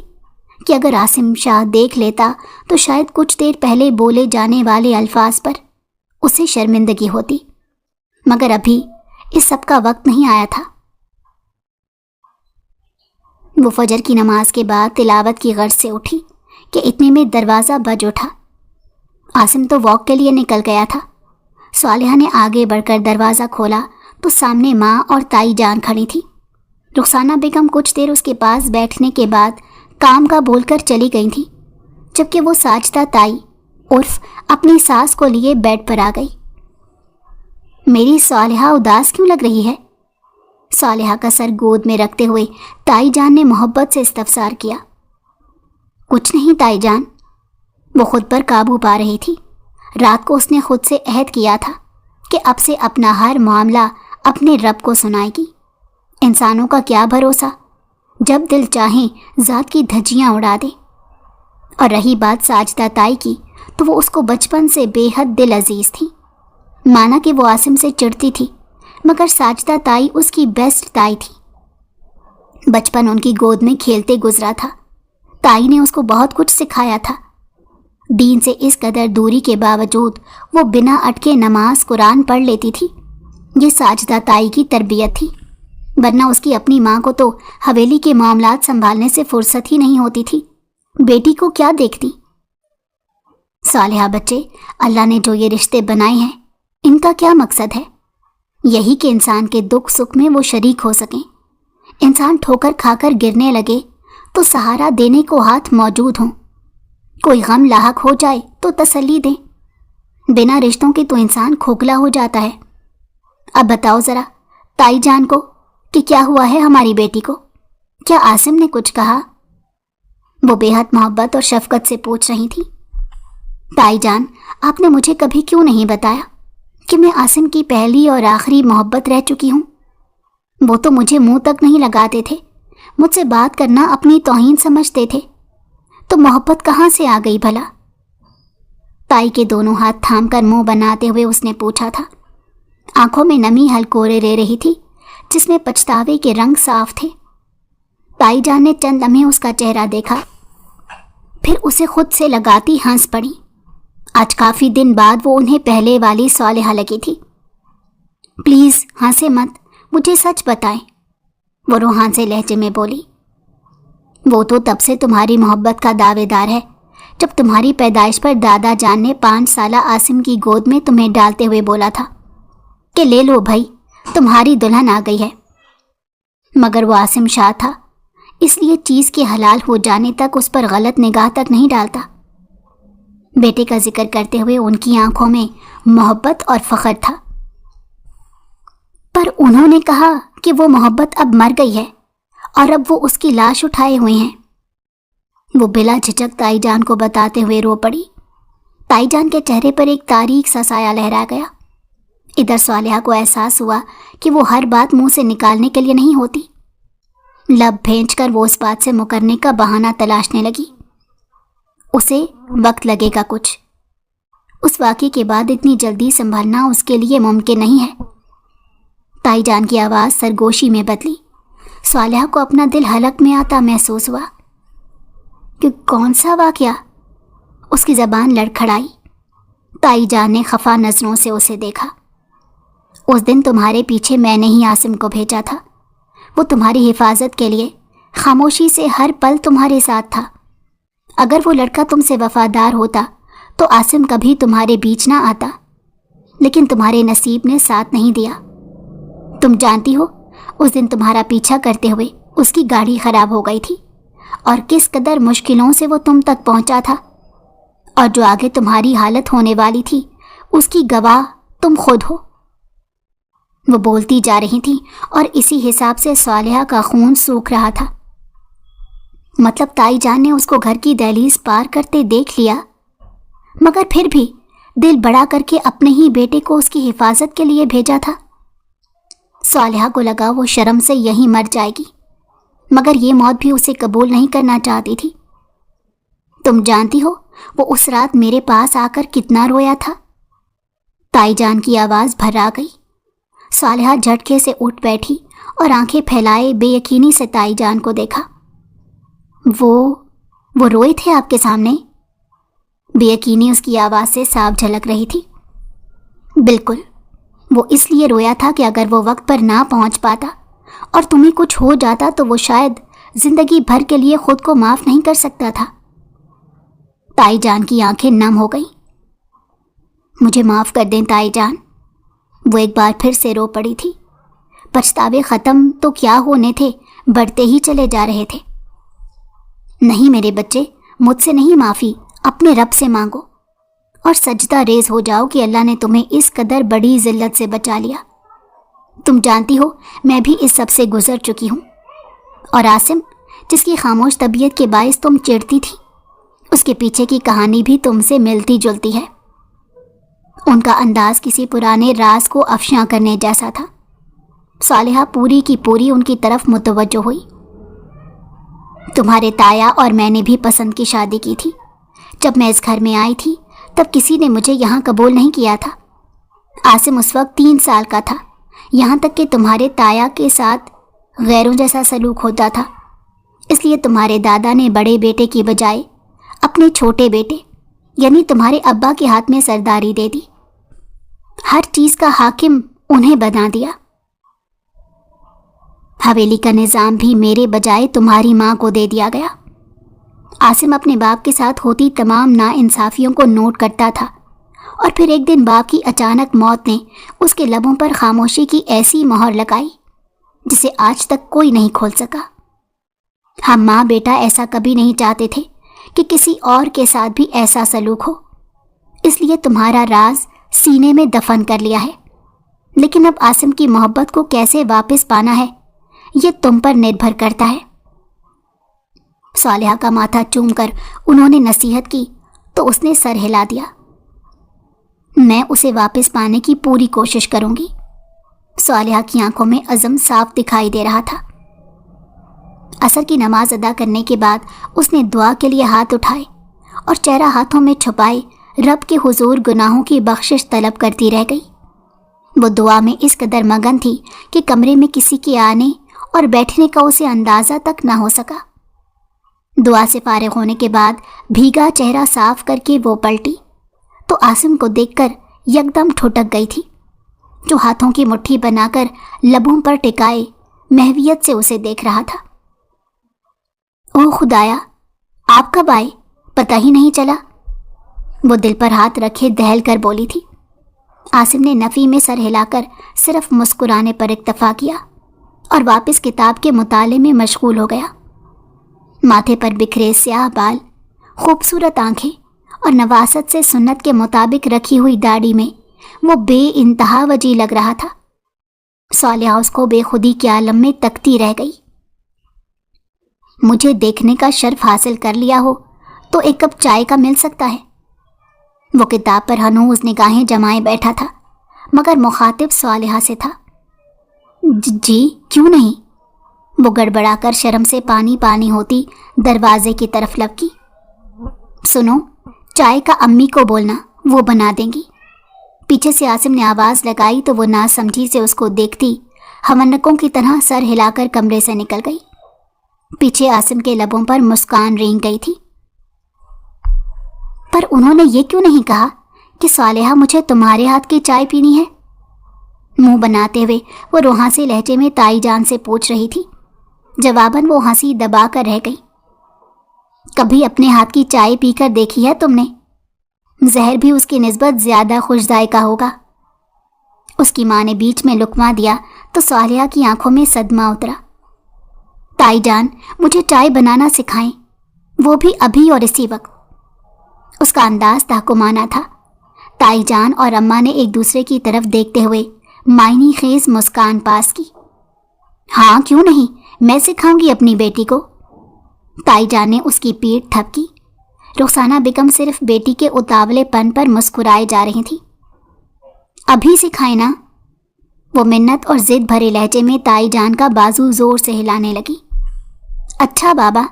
A: کہ اگر عاصم شاہ دیکھ لیتا تو شاید کچھ دیر پہلے بولے جانے والے الفاظ پر اسے شرمندگی ہوتی، مگر ابھی اس سب کا وقت نہیں آیا تھا۔ وہ فجر کی نماز کے بعد تلاوت کی غرض سے اٹھی کہ اتنے میں دروازہ بج اٹھا۔ عاصم تو واک کے لیے نکل گیا تھا۔ صالحہ نے آگے بڑھ کر دروازہ کھولا تو سامنے ماں اور تائی جان کھڑی تھی۔ رخسانہ بیگم کچھ دیر اس کے پاس بیٹھنے کے بعد کام کا بول کر چلی گئی تھی، جبکہ وہ ساجدہ تائی عرف اپنی ساس کو لیے بیڈ پر آ گئی۔ میری صالحہ اداس کیوں لگ رہی ہے؟ صالحہ کا سر گود میں رکھتے ہوئے تائی جان نے محبت سے استفسار کیا۔ کچھ نہیں تائی جان، وہ خود پر قابو پا رہی تھی۔ رات کو اس نے خود سے عہد کیا تھا کہ اب سے اپنا ہر معاملہ اپنے رب کو سنائے گی۔ انسانوں کا کیا بھروسہ، جب دل چاہیں ذات کی دھجیاں اڑا دے۔ اور رہی بات ساجدہ تائی کی، تو وہ اس کو بچپن سے بے حد دل عزیز تھی۔ مانا کہ وہ عاصم سے چڑھتی تھی، مگر ساجدہ تائی اس کی بیسٹ تائی تھی۔ بچپن ان کی گود میں کھیلتے گزرا تھا۔ تائی نے اس کو بہت کچھ سکھایا تھا۔ دین سے اس قدر دوری کے باوجود وہ بنا اٹکے نماز قرآن پڑھ لیتی تھی۔ یہ ساجدہ تائی کی تربیت تھی، ورنہ اس کی اپنی ماں کو تو حویلی کے معاملات سنبھالنے سے فرصت ہی نہیں ہوتی تھی۔ بیٹی کو کیا دیکھتی؟ صالحہ بچے، اللہ نے جو یہ رشتے بنائے ہیں، ان کا کیا مقصد ہے؟ یہی کہ انسان کے دکھ سکھ میں وہ شریک ہو سکیں۔ انسان ٹھوکر کھا کر گرنے لگے تو سہارا دینے کو ہاتھ موجود ہوں، کوئی غم لاحق ہو جائے تو تسلی دیں۔ بنا رشتوں کے تو انسان کھوکھلا ہو جاتا ہے۔ اب بتاؤ ذرا تائی جان کو کہ کیا ہوا ہے ہماری بیٹی کو؟ کیا عاصم نے کچھ کہا؟ وہ بے حد محبت اور شفقت سے پوچھ رہی تھی۔ تائی جان، آپ نے مجھے کبھی کیوں نہیں بتایا کہ میں عاصم کی پہلی اور آخری محبت رہ چکی ہوں؟ وہ تو مجھے منہ تک نہیں لگاتے تھے، مجھ سے بات کرنا اپنی توہین سمجھتے تھے، تو محبت کہاں سے آ گئی بھلا؟ تائی کے دونوں ہاتھ تھام کر منہ بناتے ہوئے اس نے پوچھا تھا۔ آنکھوں میں نمی ہلکورے رہ رہی تھی، جس میں پچھتاوے کے رنگ صاف تھے۔ تائی جان نے چند لمحے اس کا چہرہ دیکھا، پھر اسے خود سے لگاتی ہنس پڑی۔ آج کافی دن بعد وہ انہیں پہلے والی صالحہ لگی تھی۔ پلیز ہنسے مت، مجھے سچ بتائیں، وہ روحان سے لہجے میں بولی۔ وہ تو تب سے تمہاری محبت کا دعوے دار ہے، جب تمہاری پیدائش پر دادا جان نے 5 سالہ عاصم کی گود میں تمہیں ڈالتے ہوئے بولا تھا کہ لے لو بھائی، تمہاری دلہن آ گئی ہے۔ مگر وہ عاصم شاہ تھا، اس لیے چیز کے حلال ہو جانے تک اس پر غلط نگاہ تک نہیں ڈالتا۔ بیٹے کا ذکر کرتے ہوئے ان کی آنکھوں میں محبت اور فخر تھا۔ پر انہوں نے کہا کہ وہ محبت اب مر گئی ہے اور اب وہ اس کی لاش اٹھائے ہوئے ہیں۔ وہ بلا جھجک تائی جان کو بتاتے ہوئے رو پڑی۔ تائی جان کے چہرے پر ایک تاریک سا سایہ لہرا گیا۔ ادھر صالحہ کو احساس ہوا کہ وہ ہر بات منہ سے نکالنے کے لیے نہیں ہوتی۔ لب بھینچ کر وہ اس بات سے مکرنے کا بہانہ تلاشنے لگی۔ اسے وقت لگے گا کچھ۔ اس واقعے کے بعد اتنی جلدی سنبھلنا اس کے لیے ممکن نہیں ہے۔ تائی جان کی آواز سرگوشی میں بدلی۔ صالحہ کو اپنا دل حلق میں آتا محسوس ہوا۔ کہ کون سا واقعہ؟ اس کی زبان لڑکھڑائی۔ تائی جان نے خفا نظروں سے اسے دیکھا۔ اس دن تمہارے پیچھے میں نے ہی عاصم کو بھیجا تھا۔ وہ تمہاری حفاظت کے لیے خاموشی سے ہر پل تمہارے ساتھ تھا۔ اگر وہ لڑکا تم سے وفادار ہوتا تو عاصم کبھی تمہارے بیچ نہ آتا، لیکن تمہارے نصیب نے ساتھ نہیں دیا۔ تم جانتی ہو اس دن تمہارا پیچھا کرتے ہوئے اس کی گاڑی خراب ہو گئی تھی، اور کس قدر مشکلوں سے وہ تم تک پہنچا تھا، اور جو آگے تمہاری حالت ہونے والی تھی اس کی گواہ تم خود ہو۔ وہ بولتی جا رہی تھی اور اسی حساب سے صالحہ کا خون سوکھ رہا تھا۔ مطلب تائی جان نے اس کو گھر کی دہلیز پار کرتے دیکھ لیا، مگر پھر بھی دل بڑا کر کے اپنے ہی بیٹے کو اس کی حفاظت کے لیے بھیجا تھا۔ صالحہ کو لگا وہ شرم سے یہیں مر جائے گی، مگر یہ موت بھی اسے قبول نہیں کرنا چاہتی تھی۔ تم جانتی ہو وہ اس رات میرے پاس آ کر کتنا رویا تھا؟ تائی جان کی آواز بھرا گئی۔ صالحہ جھٹکے سے اٹھ بیٹھی اور آنکھیں پھیلائے بے یقینی سے تائی جان کو دیکھا۔ وہ روئے تھے آپ کے سامنے؟ بے یقینی اس کی آواز سے صاف جھلک رہی تھی۔ بالکل، وہ اس لیے رویا تھا کہ اگر وہ وقت پر نہ پہنچ پاتا اور تمہیں کچھ ہو جاتا تو وہ شاید زندگی بھر کے لیے خود کو معاف نہیں کر سکتا تھا۔ تائی جان کی آنکھیں نم ہو گئیں۔ مجھے معاف کر دیں تائی جان، وہ ایک بار پھر سے رو پڑی تھی۔ پچھتاوے ختم تو کیا ہونے تھے، بڑھتے ہی چلے جا رہے تھے۔ نہیں میرے بچے، مجھ سے نہیں معافی، اپنے رب سے مانگو اور سجدہ ریز ہو جاؤ کہ اللہ نے تمہیں اس قدر بڑی ذلت سے بچا لیا۔ تم جانتی ہو میں بھی اس سب سے گزر چکی ہوں، اور عاصم جس کی خاموش طبیعت کے باعث تم چڑھتی تھی، اس کے پیچھے کی کہانی بھی تم سے ملتی جلتی ہے۔ ان کا انداز کسی پرانے راز کو افشاں کرنے جیسا تھا۔ صالحہ پوری کی پوری ان کی طرف متوجہ ہوئی۔ تمہارے تایا اور میں نے بھی پسند کی شادی کی تھی۔ جب میں اس گھر میں آئی تھی تب کسی نے مجھے یہاں قبول نہیں کیا تھا۔ عاصم اس وقت 3 سال کا تھا، یہاں تک کہ تمہارے تایا کے ساتھ غیروں جیسا سلوک ہوتا تھا۔ اس لیے تمہارے دادا نے بڑے بیٹے کی بجائے اپنے چھوٹے بیٹے یعنی تمہارے ابا کے ہاتھ میں سرداری دے دی، ہر چیز کا حاکم انہیں بنا دیا۔ حویلی کا نظام بھی میرے بجائے تمہاری ماں کو دے دیا گیا۔ عاصم اپنے باپ کے ساتھ ہوتی تمام ناانصافیوں کو نوٹ کرتا تھا، اور پھر ایک دن باپ کی اچانک موت نے اس کے لبوں پر خاموشی کی ایسی مہر لگائی جسے آج تک کوئی نہیں کھول سکا۔ ہم ماں بیٹا ایسا کبھی نہیں چاہتے تھے کہ کسی اور کے ساتھ بھی ایسا سلوک ہو، اس لیے تمہارا راز سینے میں دفن کر لیا ہے۔ لیکن اب عاصم کی محبت کو کیسے واپس پانا ہے یہ تم پر نربھر کرتا ہے۔ صالحہ کا ماتھا چوم کر انہوں نے نصیحت کی تو اس نے سر ہلا دیا۔ میں اسے واپس پانے کی پوری کوشش کروں گی۔ صالحہ کی آنکھوں میں عزم صاف دکھائی دے رہا تھا۔ عصر کی نماز ادا کرنے کے بعد اس نے دعا کے لیے ہاتھ اٹھائے اور چہرہ ہاتھوں میں چھپائے رب کے حضور گناہوں کی بخشش طلب کرتی رہ گئی۔ وہ دعا میں اس قدر مگن تھی کہ کمرے میں کسی کے آنے اور بیٹھنے کا اسے اندازہ تک نہ ہو سکا۔ دعا سے فارغ ہونے کے بعد بھیگا چہرہ صاف کر کے وہ پلٹی تو عاصم کو دیکھ کر یکدم ٹھٹک گئی تھی، جو ہاتھوں کی مٹھی بنا کر لبوں پر ٹکائے محویت سے اسے دیکھ رہا تھا۔ او خدایا، آپ کب آئے؟ پتہ ہی نہیں چلا، وہ دل پر ہاتھ رکھے دہل کر بولی تھی۔ عاصم نے نفی میں سر ہلا کر صرف مسکرانے پر اکتفا کیا اور واپس کتاب کے مطالعے میں مشغول ہو گیا۔ ماتھے پر بکھرے سیاہ بال، خوبصورت آنکھیں اور نواست سے سنت کے مطابق رکھی ہوئی داڑھی میں وہ بے انتہا وجی لگ رہا تھا۔ صالحہ اس کو بے خودی کے عالم میں تکتی رہ گئی۔ مجھے دیکھنے کا شرف حاصل کر لیا ہو تو ایک کپ چائے کا مل سکتا ہے۔ وہ کتاب پر ہنوز نگاہیں جمائے بیٹھا تھا، مگر مخاطب صالحہ سے تھا۔ جی کیوں نہیں؟ وہ گڑبڑا کر شرم سے پانی پانی ہوتی دروازے کی طرف لپکی۔ سنو، چائے کا امی کو بولنا، وہ بنا دیں گی۔ پیچھے سے عاصم نے آواز لگائی تو وہ ناسمجھی سے اس کو دیکھتی ہونکوں کی طرح سر ہلا کر کمرے سے نکل گئی۔ پیچھے عاصم کے لبوں پر مسکان رینگ گئی تھی۔ پر انہوں نے یہ کیوں نہیں کہا کہ صالحہ مجھے تمہارے ہاتھ کی چائے پینی ہے؟ منہ بناتے ہوئے وہ روحانسی لہجے میں تائی جان سے پوچھ رہی تھی۔ جواباً وہ ہنسی دبا کر رہ گئی۔ کبھی اپنے ہاتھ کی چائے پی کر دیکھی ہے تم نے؟ زہر بھی اس کی نسبت زیادہ خوش ذائقہ ہوگا۔ اس کی ماں نے بیچ میں لقمہ دیا تو صالحہ کی آنکھوں میں صدمہ اترا۔ تائی جان، مجھے چائے بنانا سکھائیں، وہ بھی ابھی اور اسی وقت۔ اس کا انداز تحکمانہ تھا۔ تائی جان اور اماں نے ایک دوسرے کی طرف دیکھتے ہوئے معنی خیز مسکان پاس کی۔ ہاں کیوں نہیں، میں سکھاؤں گی اپنی بیٹی کو۔ تائی جان نے اس کی پیٹھ تھپکی۔ رخسانہ بیگم صرف بیٹی کے اتاولے پن پر مسکرائے جا رہی تھی۔ ابھی سکھائیں نا؟ وہ منت اور ضد بھرے لہجے میں تائی جان کا بازو زور سے ہلانے لگی۔ اچھا بابا،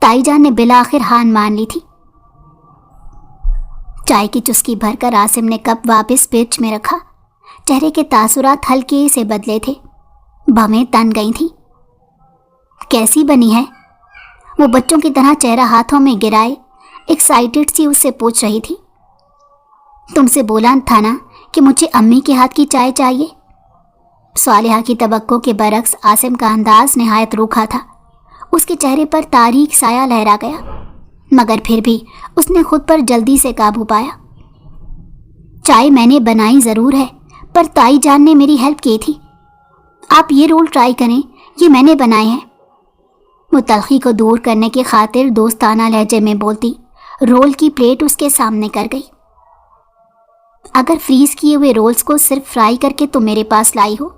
A: تائی جان نے بالآخر ہان مان لی تھی۔ چائے کی چسکی بھر کر عاصم نے کپ واپس پیچ میں رکھا۔ چہرے کے تاثرات ہلکے سے بدلے تھے، بھویں تن گئی تھیں۔ کیسی بنی ہے؟ وہ بچوں کی طرح چہرہ ہاتھوں میں گرائے ایکسائٹڈ سی اس سے پوچھ رہی تھی۔ تم سے بولا تھا نا کہ مجھے امی کے ہاتھ کی چائے چاہیے؟ صالحہ کی توقع کے برعکس عاصم کا انداز نہایت روکھا تھا۔ اس کے چہرے پر تاریک سایہ لہرا گیا، مگر پھر بھی اس نے خود پر جلدی سے قابو پایا۔ چائے میں نے بنائی ضرور ہے، پر تائی جان نے میری ہیلپ کی تھی۔ آپ یہ رول ٹرائی کریں، یہ میں نے بنائے ہیں۔ وہ تلخی کو دور کرنے کی خاطر دوستانہ لہجے میں بولتی رول کی پلیٹ اس کے سامنے کر گئی۔ اگر فریز کیے ہوئے رولز کو صرف فرائی کر کے تم میرے پاس لائی ہو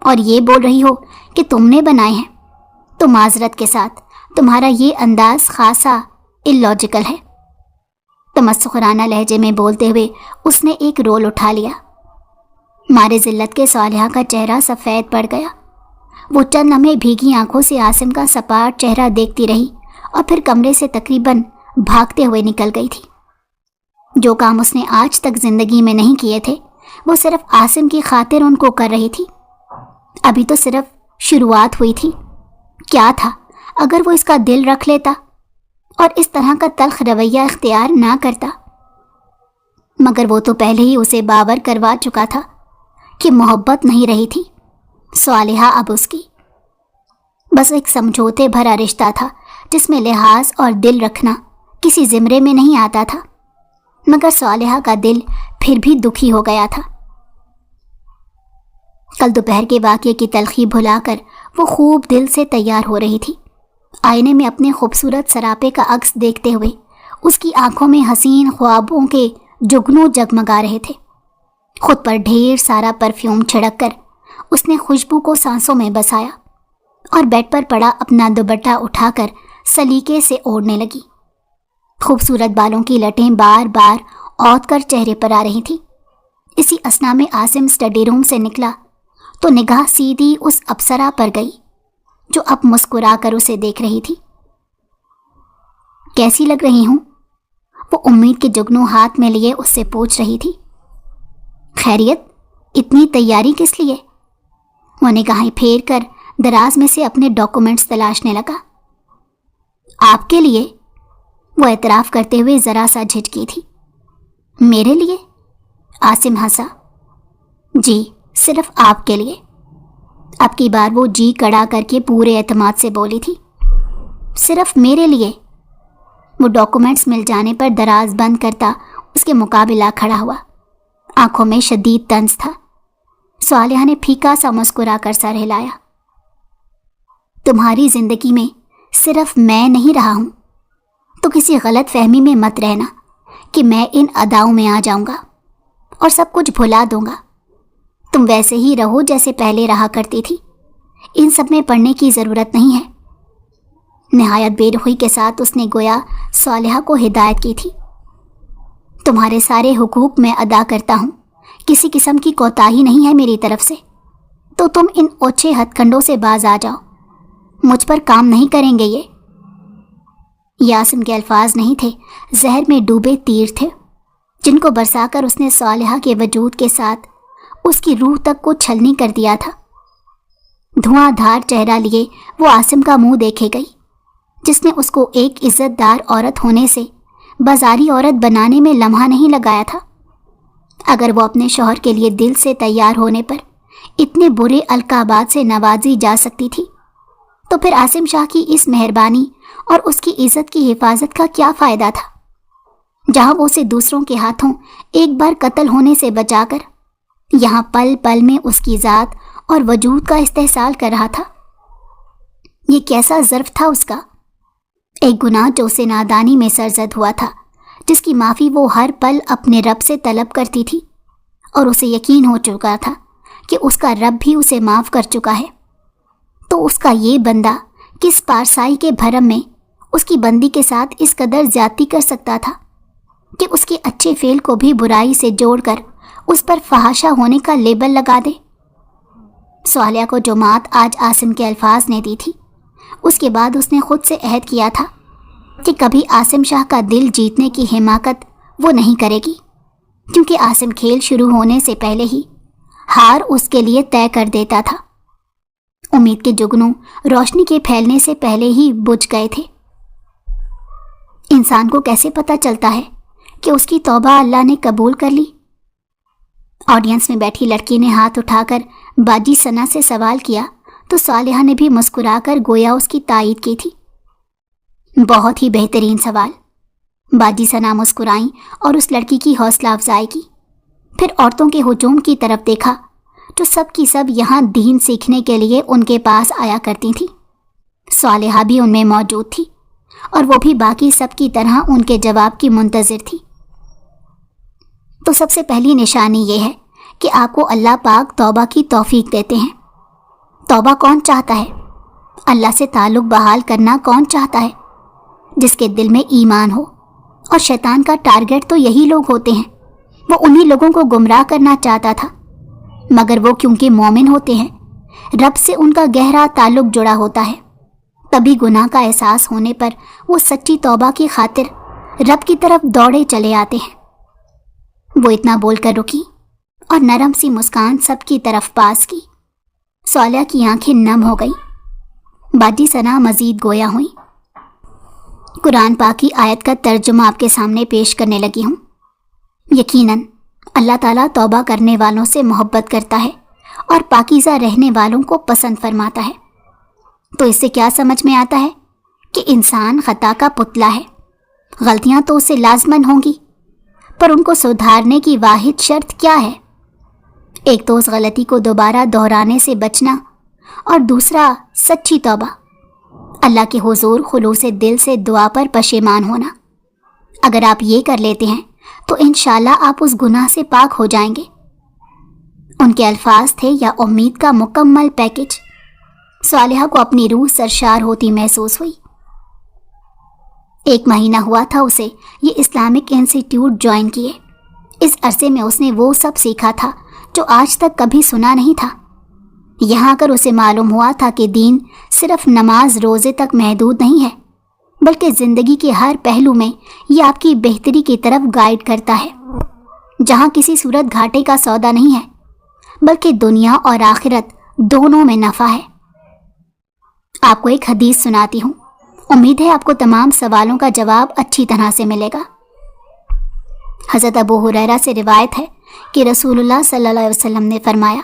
A: اور یہ بول رہی ہو کہ تم نے بنائے ہیں تو معذرت کے ساتھ تمہارا یہ انداز خاصا اللاجیکل ہے۔ تمسخرانہ لہجے میں بولتے ہوئے اس نے ایک رول اٹھا لیا۔ مارے ذلت کے صالحہ کا چہرہ سفید پڑ گیا۔ وہ چند لمحے بھیگی آنکھوں سے عاصم کا سپاٹ چہرہ دیکھتی رہی اور پھر کمرے سے تقریباً بھاگتے ہوئے نکل گئی تھی۔ جو کام اس نے آج تک زندگی میں نہیں کیے تھے وہ صرف عاصم کی خاطر ان کو کر رہی تھی۔ ابھی تو صرف شروعات ہوئی تھی۔ کیا تھا اگر وہ اس کا دل رکھ لیتا اور اس طرح کا تلخ رویہ اختیار نہ کرتا؟ مگر وہ تو پہلے ہی اسے باور کروا چکا تھا کہ محبت نہیں رہی تھی صالحہ اب اس کی، بس ایک سمجھوتے بھرا رشتہ تھا جس میں لحاظ اور دل رکھنا کسی زمرے میں نہیں آتا تھا۔ مگر صالحہ کا دل پھر بھی دکھی ہو گیا تھا۔ کل دوپہر کے واقعے کی تلخی بھلا کر وہ خوب دل سے تیار ہو رہی تھی۔ آئینے میں اپنے خوبصورت سراپے کا عکس دیکھتے ہوئے اس کی آنکھوں میں حسین خوابوں کے جگنو جگمگا رہے تھے۔ خود پر ڈھیر سارا پرفیوم چھڑک کر اس نے خوشبو کو سانسوں میں بسایا اور بیڈ پر پڑا اپنا دوپٹہ اٹھا کر سلیقے سے اوڑھنے لگی۔ خوبصورت بالوں کی لٹیں بار بار اوت کر چہرے پر آ رہی تھی۔ اسی اثنا میں عاصم اسٹڈی روم سے نکلا تو نگاہ سیدھی اس اپسرا پر گئی جو اب مسکرا کر اسے دیکھ رہی تھی۔ کیسی لگ رہی ہوں؟ وہ امید کے جگنو ہاتھ میں لیے اس سے پوچھ رہی تھی۔ خیریت، اتنی تیاری کس لیے؟ وہ نگاہیں پھیر کر دراز میں سے اپنے ڈاکومنٹس تلاشنے لگا۔ آپ کے لیے؟ وہ اعتراف کرتے ہوئے ذرا سا جھجکی تھی۔ میرے لیے؟ عاصم ہنسا۔ جی، صرف آپ کے لیے۔ اب کی بار وہ جی کڑا کر کے پورے اعتماد سے بولی تھی۔ صرف میرے لیے؟ وہ ڈاکومنٹس مل جانے پر دراز بند کرتا اس کے مقابلہ کھڑا ہوا۔ آنکھوں میں شدید طنز تھا۔ صالحہ نے پھیکا سا مسکرا کر سر ہلایا۔ تمہاری زندگی میں صرف میں نہیں رہا ہوں، تو کسی غلط فہمی میں مت رہنا کہ میں ان اداؤں میں آ جاؤں گا اور سب کچھ بھلا دوں گا۔ تم ویسے ہی رہو جیسے پہلے رہا کرتی تھی، ان سب میں پڑھنے کی ضرورت نہیں ہے۔ نہایت بے رخی کے ساتھ اس نے گویا صالحہ کو ہدایت کی تھی۔ تمہارے سارے حقوق میں ادا کرتا ہوں، کسی قسم کی کوتاہی نہیں ہے میری طرف سے، تو تم ان اوچھے ہتھ کنڈوں سے باز آ جاؤ۔ مجھ پر کام نہیں کریں گے یہ عاصم کے الفاظ نہیں تھے، زہر میں ڈوبے تیر تھے جن کو برسا کر اس نے صالحہ کے وجود کے ساتھ اس کی روح تک کو چھلنی کر دیا تھا۔ دھواں دھار چہرہ لیے وہ عاصم کا منہ دیکھے گئی جس نے اس کو ایک عزت دار عورت ہونے سے بازاری عورت بنانے میں لمحہ نہیں لگایا تھا۔ اگر وہ اپنے شوہر کے لیے دل سے تیار ہونے پر اتنے برے القابات سے نوازی جا سکتی تھی تو پھر عاصم شاہ کی اس مہربانی اور اس کی عزت کی حفاظت کا کیا فائدہ تھا، جہاں وہ اسے دوسروں کے ہاتھوں ایک بار قتل ہونے سے بچا کر یہاں پل پل میں اس کی ذات اور وجود کا استحصال کر رہا تھا۔ یہ کیسا ظرف تھا اس کا، ایک گناہ جو اسے نادانی میں سرزد ہوا تھا، جس کی معافی وہ ہر پل اپنے رب سے طلب کرتی تھی، اور اسے یقین ہو چکا تھا کہ اس کا رب بھی اسے معاف کر چکا ہے۔ تو اس کا یہ بندہ کس پارسائی کے بھرم میں اس کی بندی کے ساتھ اس قدر زیادتی کر سکتا تھا کہ اس کے اچھے فعل کو بھی برائی سے جوڑ کر اس پر فحاشہ ہونے کا لیبل لگا دے۔ صالحہ کو جو مات آج عاصم کے الفاظ نے دی تھی، اس کے بعد اس نے خود سے عہد کیا تھا کہ کبھی عاصم شاہ کا دل جیتنے کی حماقت وہ نہیں کرے گی، کیونکہ عاصم کھیل شروع ہونے سے پہلے ہی ہار اس کے لیے طے کر دیتا تھا۔ امید کے جگنوں روشنی کے پھیلنے سے پہلے ہی بجھ گئے تھے۔ انسان کو کیسے پتہ چلتا ہے کہ اس کی توبہ اللہ نے قبول کر لی؟ آڈینس میں بیٹھی لڑکی نے ہاتھ اٹھا کر باجی ثنا سے سوال کیا تو صالحہ نے بھی مسکرا کر گویا اس کی تائید کی تھی۔ بہت ہی بہترین سوال۔ باجی ثنا مسکرائیں اور اس لڑکی کی حوصلہ افزائی کی، پھر عورتوں کے ہجوم کی طرف دیکھا جو سب کی سب یہاں دین سیکھنے کے لیے ان کے پاس آیا کرتی تھیں۔ صالحہ بھی ان میں موجود تھی اور وہ بھی باقی سب کی طرح ان کے جواب کی منتظر تھی۔ تو سب سے پہلی نشانی یہ ہے کہ آپ کو اللہ پاک توبہ کی توفیق دیتے ہیں۔ توبہ کون چاہتا ہے؟ اللہ سے تعلق بحال کرنا کون چاہتا ہے؟ جس کے دل میں ایمان ہو اور شیطان کا ٹارگٹ تو یہی لوگ ہوتے ہیں. وہ انہی لوگوں کو گمراہ کرنا چاہتا تھا، مگر وہ کیونکہ مومن ہوتے ہیں، رب سے ان کا گہرا تعلق جڑا ہوتا ہے، تبھی گناہ کا احساس ہونے پر وہ سچی توبہ کی خاطر رب کی طرف دوڑے چلے آتے ہیں. وہ اتنا بول کر رکی اور نرم سی مسکان سب کی طرف پاس کی. صالحہ کی آنکھیں نم ہو گئی. باجی ثنا مزید گویا ہوئی. قرآن پاک کی آیت کا ترجمہ آپ کے سامنے پیش کرنے لگی ہوں. یقیناً اللہ تعالیٰ توبہ کرنے والوں سے محبت کرتا ہے اور پاکیزہ رہنے والوں کو پسند فرماتا ہے. تو اس سے کیا سمجھ میں آتا ہے کہ انسان خطا کا پتلا ہے. غلطیاں تو اسے لازماً ہوں گی، پر ان کو سدھارنے کی واحد شرط کیا ہے؟ ایک تو اس غلطی کو دوبارہ دہرانے سے بچنا، اور دوسرا سچی توبہ، اللہ کے حضور خلوص دل سے دعا پر پشیمان ہونا. اگر آپ یہ کر لیتے ہیں تو انشاءاللہ آپ اس گناہ سے پاک ہو جائیں گے. ان کے الفاظ تھے یا امید کا مکمل پیکج. صالحہ کو اپنی روح سرشار ہوتی محسوس ہوئی. 1 مہینہ ہوا تھا اسے یہ اسلامک انسٹیٹیوٹ جوائن کیے. اس عرصے میں اس نے وہ سب سیکھا تھا جو آج تک کبھی سنا نہیں تھا. یہاں کر اسے معلوم ہوا تھا کہ دین صرف نماز روزے تک محدود نہیں ہے، بلکہ زندگی کے ہر پہلو میں یہ آپ کی بہتری کی طرف گائیڈ کرتا ہے، جہاں کسی صورت گھاٹے کا سودا نہیں ہے، بلکہ دنیا اور آخرت دونوں میں نفع ہے. آپ کو ایک حدیث سناتی ہوں، امید ہے آپ کو تمام سوالوں کا جواب اچھی طرح سے ملے گا. حضرت ابو ہریرہ سے روایت ہے کہ رسول اللہ صلی اللہ علیہ وسلم نے فرمایا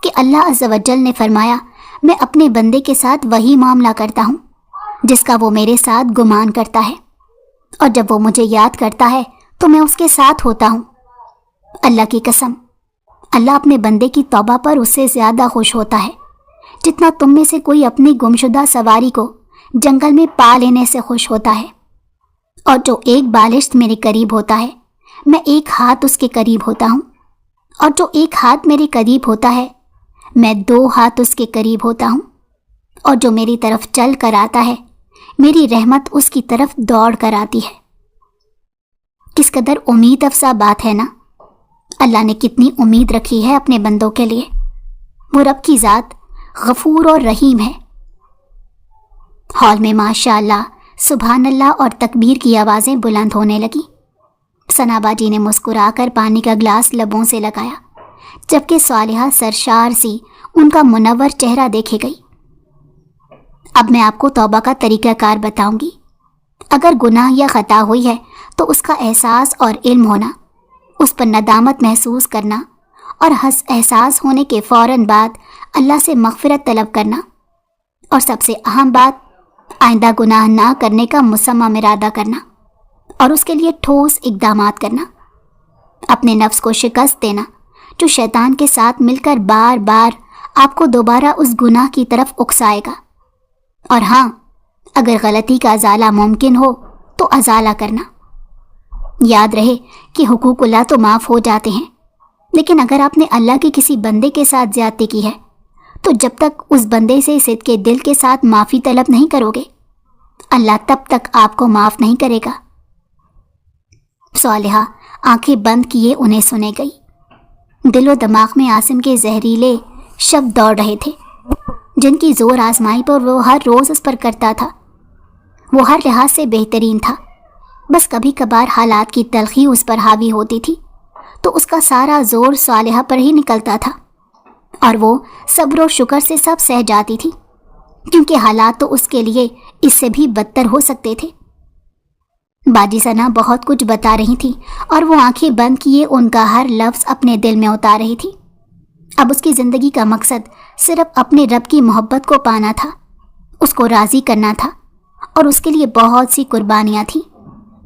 A: کہ اللہ عز و جل نے فرمایا، میں اپنے بندے کے ساتھ وہی معاملہ کرتا ہوں جس کا وہ میرے ساتھ گمان کرتا ہے، اور جب وہ مجھے یاد کرتا ہے تو میں اس کے ساتھ ہوتا ہوں. اللہ کی قسم، اللہ اپنے بندے کی توبہ پر اس سے زیادہ خوش ہوتا ہے جتنا تم میں سے کوئی اپنی گمشدہ سواری کو جنگل میں پا لینے سے خوش ہوتا ہے. اور جو ایک بالشت میرے قریب ہوتا ہے میں 1 ہاتھ اس کے قریب ہوتا ہوں، اور جو 1 ہاتھ میرے قریب ہوتا ہے میں 2 ہاتھ اس کے قریب ہوتا ہوں، اور جو میری طرف چل کر آتا ہے میری رحمت اس کی طرف دوڑ کر آتی ہے. کس قدر امید افزا بات ہے نا. اللہ نے کتنی امید رکھی ہے اپنے بندوں کے لیے. وہ رب کی ذات غفور اور رحیم ہے. ہال میں ماشاء اللہ، سبحان اللہ اور تکبیر کی آوازیں بلند ہونے لگیں. ثنا باجی نے مسکرا کر پانی کا گلاس لبوں سے لگایا، جبکہ صالحہ سرشار سی ان کا منور چہرہ دیکھے گئی. اب میں آپ کو توبہ کا طریقہ کار بتاؤں گی. اگر گناہ یا خطا ہوئی ہے تو اس کا احساس اور علم ہونا، اس پر ندامت محسوس کرنا، اور احساس ہونے کے فوراً بعد اللہ سے مغفرت طلب کرنا، اور سب سے اہم بات آئندہ گناہ نہ کرنے کا مصمم ارادہ کرنا، اور اس کے لیے ٹھوس اقدامات کرنا. اپنے نفس کو شکست دینا جو شیطان کے ساتھ مل کر بار بار آپ کو دوبارہ اس گناہ کی طرف اکسائے گا. اور ہاں، اگر غلطی کا ازالہ ممکن ہو تو ازالہ کرنا. یاد رہے کہ حقوق اللہ تو معاف ہو جاتے ہیں، لیکن اگر آپ نے اللہ کے کسی بندے کے ساتھ زیادتی کی ہے تو جب تک اس بندے سے صدق دل کے ساتھ معافی طلب نہیں کرو گے، اللہ تب تک آپ کو معاف نہیں کرے گا. صالحہ آنکھیں بند کیے انہیں سنے گئی. دل و دماغ میں عاصم کے زہریلے شبد دوڑ رہے تھے جن کی زور آزمائی پر وہ ہر روز اس پر کرتا تھا. وہ ہر لحاظ سے بہترین تھا، بس کبھی کبھار حالات کی تلخی اس پر حاوی ہوتی تھی تو اس کا سارا زور صالحہ پر ہی نکلتا تھا، اور وہ صبر و شکر سے سب سہ جاتی تھی، کیونکہ حالات تو اس کے لیے اس سے بھی بدتر ہو سکتے تھے. باجی ثنا بہت کچھ بتا رہی تھی اور وہ آنکھیں بند کیے ان کا ہر لفظ اپنے دل میں اتار رہی تھی. اب اس کی زندگی کا مقصد صرف اپنے رب کی محبت کو پانا تھا، اس کو راضی کرنا تھا، اور اس کے لیے بہت سی قربانیاں تھیں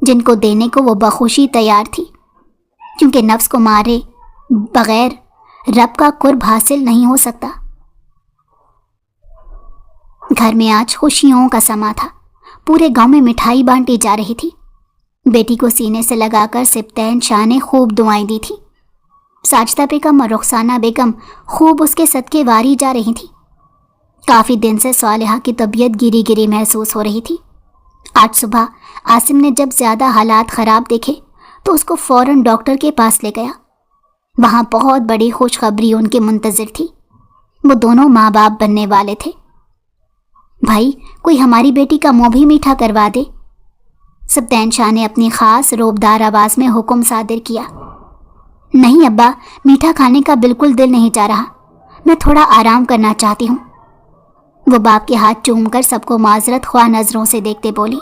A: جن کو دینے کو وہ بخوشی تیار تھی، کیونکہ نفس کو مارے بغیر رب کا قرب حاصل نہیں ہو سکتا. گھر میں آج خوشیوں کا سما تھا. پورے گاؤں میں مٹھائی بانٹی جا رہی تھی. بیٹی کو سینے سے لگا کر سبطین شاہ نے خوب دعائیں دی تھی. ساجدہ بیگم اور رخسانہ بیگم خوب اس کے صدقے واری جا رہی تھی. کافی دن سے صالحہ کی طبیعت گری گری محسوس ہو رہی تھی. آج صبح عاصم نے جب زیادہ حالات خراب دیکھے تو اس کو فوراً ڈاکٹر کے پاس لے گیا۔ وہاں بہت بڑی خوشخبری ان کے منتظر تھی۔ وہ دونوں ماں باپ بننے والے تھے۔ بھائی، کوئی ہماری بیٹی کا منہ بھی میٹھا کروا دے۔ سبطین شاہ نے اپنی خاص روبدار آواز میں حکم صادر کیا۔ نہیں ابا، میٹھا کھانے کا بالکل دل نہیں چاہ رہا، میں تھوڑا آرام کرنا چاہتی ہوں۔ وہ باپ کے ہاتھ چوم کر سب کو معذرت خواہ نظروں سے دیکھتے بولی۔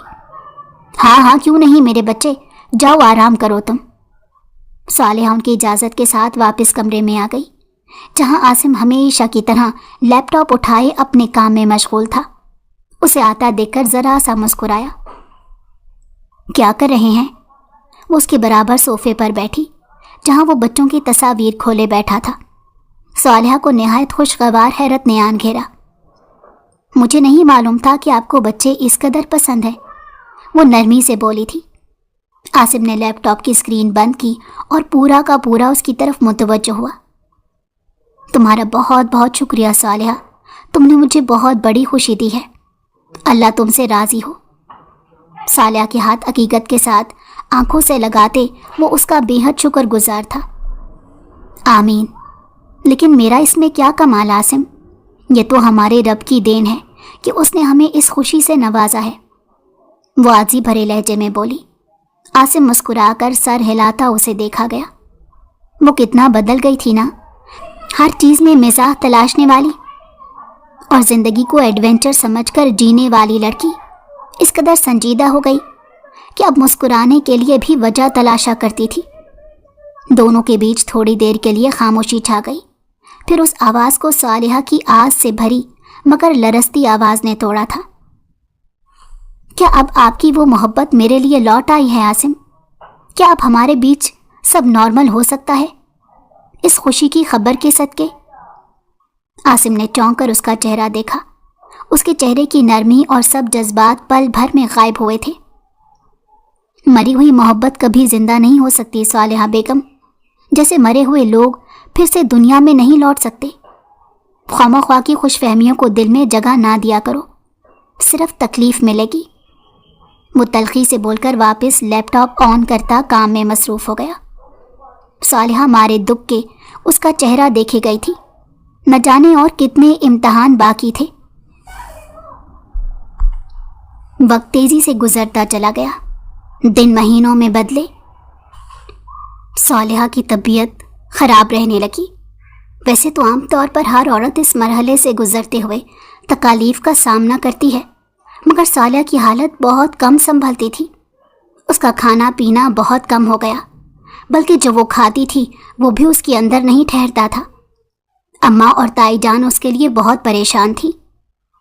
A: ہاں کیوں نہیں میرے بچے، جاؤ آرام کرو تم۔ صالحہ ان کی اجازت کے ساتھ واپس کمرے میں آ گئی، جہاں عاصم ہمیشہ کی طرح لیپ ٹاپ اٹھائے اپنے کام میں مشغول تھا۔ اسے آتا دیکھ کر ذرا سا مسکرایا۔ کیا کر رہے ہیں؟ وہ اس کے برابر صوفے پر بیٹھی، جہاں وہ بچوں کی تصاویر کھولے بیٹھا تھا۔ صالحہ کو نہایت خوشگوار حیرت نے آن گھیرا۔ مجھے نہیں معلوم تھا کہ آپ کو بچے اس قدر پسند ہیں، وہ نرمی سے بولی تھی۔ عاصم نے لیپ ٹاپ کی اسکرین بند کی اور پورا کا پورا اس کی طرف متوجہ ہوا۔ تمہارا بہت بہت شکریہ صالحہ، تم نے مجھے بہت بڑی خوشی دی ہے۔ اللہ تم سے راضی ہو۔ صالحہ کے ہاتھ عقیقت کے ساتھ آنکھوں سے لگاتے وہ اس کا بے حد شکر گزار تھا۔ آمین۔ لیکن میرا اس میں کیا کمال عاصم؟ یہ تو ہمارے رب کی دین ہے کہ اس نے ہمیں اس خوشی سے نوازا ہے، وہ عاجزی بھرے لہجے میں بولی۔ عاصم مسکرا کر سر ہلاتا اسے دیکھا گیا۔ وہ کتنا بدل گئی تھی نا، ہر چیز میں مزاح تلاشنے والی اور زندگی کو ایڈونچر سمجھ کر جینے والی لڑکی اس قدر سنجیدہ ہو گئی کہ اب مسکرانے کے لیے بھی وجہ تلاشا کرتی تھی۔ دونوں کے بیچ تھوڑی دیر کے لیے خاموشی چھا گئی، پھر اس آواز کو صالحہ کی آس سے بھری مگر لرزتی آواز نے توڑا تھا۔ کیا اب آپ کی وہ محبت میرے لیے لوٹ آئی ہے عاصم؟ کیا اب ہمارے بیچ سب نارمل ہو سکتا ہے اس خوشی کی خبر کے صدقے؟ عاصم نے چونک کر اس کا چہرہ دیکھا۔ اس کے چہرے کی نرمی اور سب جذبات پل بھر میں غائب ہوئے تھے۔ مری ہوئی محبت کبھی زندہ نہیں ہو سکتی صالحہ بیگم، جیسے مرے ہوئے لوگ پھر سے دنیا میں نہیں لوٹ سکتے۔ خواہ خواہ کی خوش فہمیوں کو دل میں جگہ نہ دیا کرو، صرف تکلیف ملے گی۔ وہ تلخی سے بول کر واپس لیپ ٹاپ آن کرتا کام میں مصروف ہو گیا۔ صالحہ مارے دکھ کے اس کا چہرہ دیکھے گئی تھی، نہ جانے اور کتنے امتحان باقی تھے۔ وقت تیزی سے گزرتا چلا گیا، دن مہینوں میں بدلے۔ صالحہ کی طبیعت خراب رہنے لگی۔ ویسے تو عام طور پر ہر عورت اس مرحلے سے گزرتے ہوئے تکالیف کا سامنا کرتی ہے، مگر صالحہ کی حالت بہت کم سنبھلتی تھی۔ اس کا کھانا پینا بہت کم ہو گیا، بلکہ جو وہ کھاتی تھی وہ بھی اس کے اندر نہیں ٹھہرتا تھا۔ اماں اور تائی جان اس کے لیے بہت پریشان تھی۔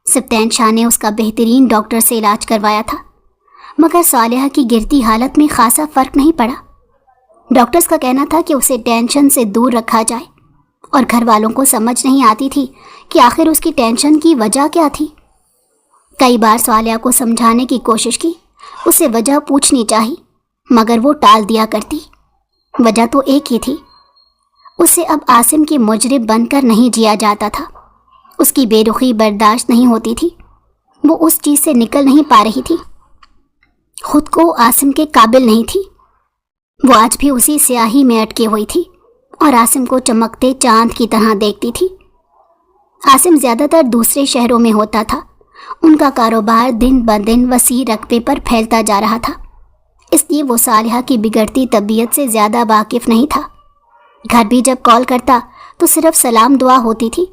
A: سبطین شاہ نے اس کا بہترین ڈاکٹر سے علاج کروایا تھا، مگر صالحہ کی گرتی حالت میں خاصا فرق نہیں پڑا۔ ڈاکٹرز کا کہنا تھا کہ اسے ٹینشن سے دور رکھا جائے، اور گھر والوں کو سمجھ نہیں آتی تھی کہ آخر اس کی ٹینشن کی وجہ کیا تھی۔ کئی بار صالحہ کو سمجھانے کی کوشش کی، اسے وجہ پوچھنی چاہی، مگر وہ ٹال دیا کرتی۔ وجہ تو ایک ہی تھی، اسے اب عاصم کے مجرم بن کر نہیں جیا جاتا تھا۔ اس کی بے رخی برداشت نہیں ہوتی تھی، وہ اس چیز سے نکل نہیں پا رہی تھی، خود کو عاصم کے قابل نہیں تھی۔ وہ آج بھی اسی سیاہی میں اٹکی ہوئی تھی اور عاصم کو چمکتے چاند کی طرح دیکھتی تھی۔ عاصم زیادہ تر دوسرے شہروں میں ہوتا تھا، ان کا کاروبار دن بدن وسیع رقبے پر پھیلتا جا رہا تھا، اس لیے وہ صالحہ کی بگڑتی طبیعت سے زیادہ واقف نہیں تھا۔ گھر بھی جب کال کرتا تو صرف سلام دعا ہوتی تھی۔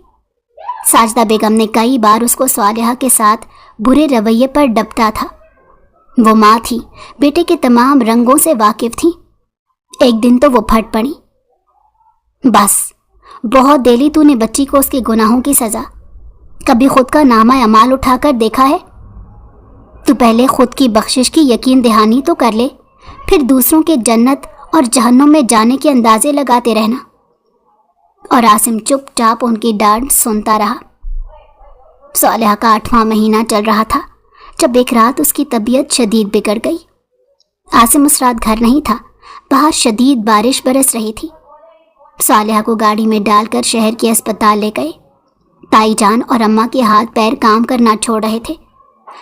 A: ساجدہ بیگم نے کئی بار اس کو صالحہ کے ساتھ برے رویے پر ڈپٹا تھا۔ وہ ماں تھی، بیٹے کے تمام رنگوں سے واقف تھی۔ ایک دن تو وہ پھٹ پڑی۔ بس بہت دے لی تو نے بچی کو اس کے گناہوں کی سزا، کبھی خود کا نامہ اعمال اٹھا کر دیکھا ہے؟ تو پہلے خود کی بخشش کی یقین دہانی تو کر لے، پھر دوسروں کے جنت اور جہنم میں جانے کے اندازے لگاتے رہنا۔ اور عاصم چپ چاپ ان کی ڈانٹ سنتا رہا۔ صالحہ کا 8واں مہینہ چل رہا تھا جب ایک رات اس کی طبیعت شدید بگڑ گئی۔ عاصم اس رات گھر نہیں تھا، باہر شدید بارش برس رہی تھی۔ صالحہ کو گاڑی میں ڈال کر شہر کے اسپتال لے گئے۔ تائی جان اور اماں کے ہاتھ پیر کام کرنا چھوڑ رہے تھے۔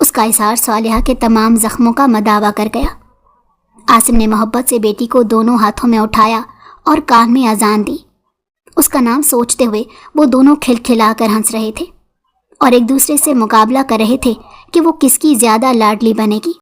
A: اس کا اظہار صالحہ کے تمام زخموں کا مداوا کر گیا۔ عاصم نے محبت سے بیٹی کو دونوں ہاتھوں میں اٹھایا اور کان میں اذان دی۔ اس کا نام سوچتے ہوئے وہ دونوں کھلکھلا کر ہنس رہے تھے اور ایک دوسرے سے مقابلہ کر رہے تھے کہ وہ کس کی زیادہ لاڈلی بنے گی۔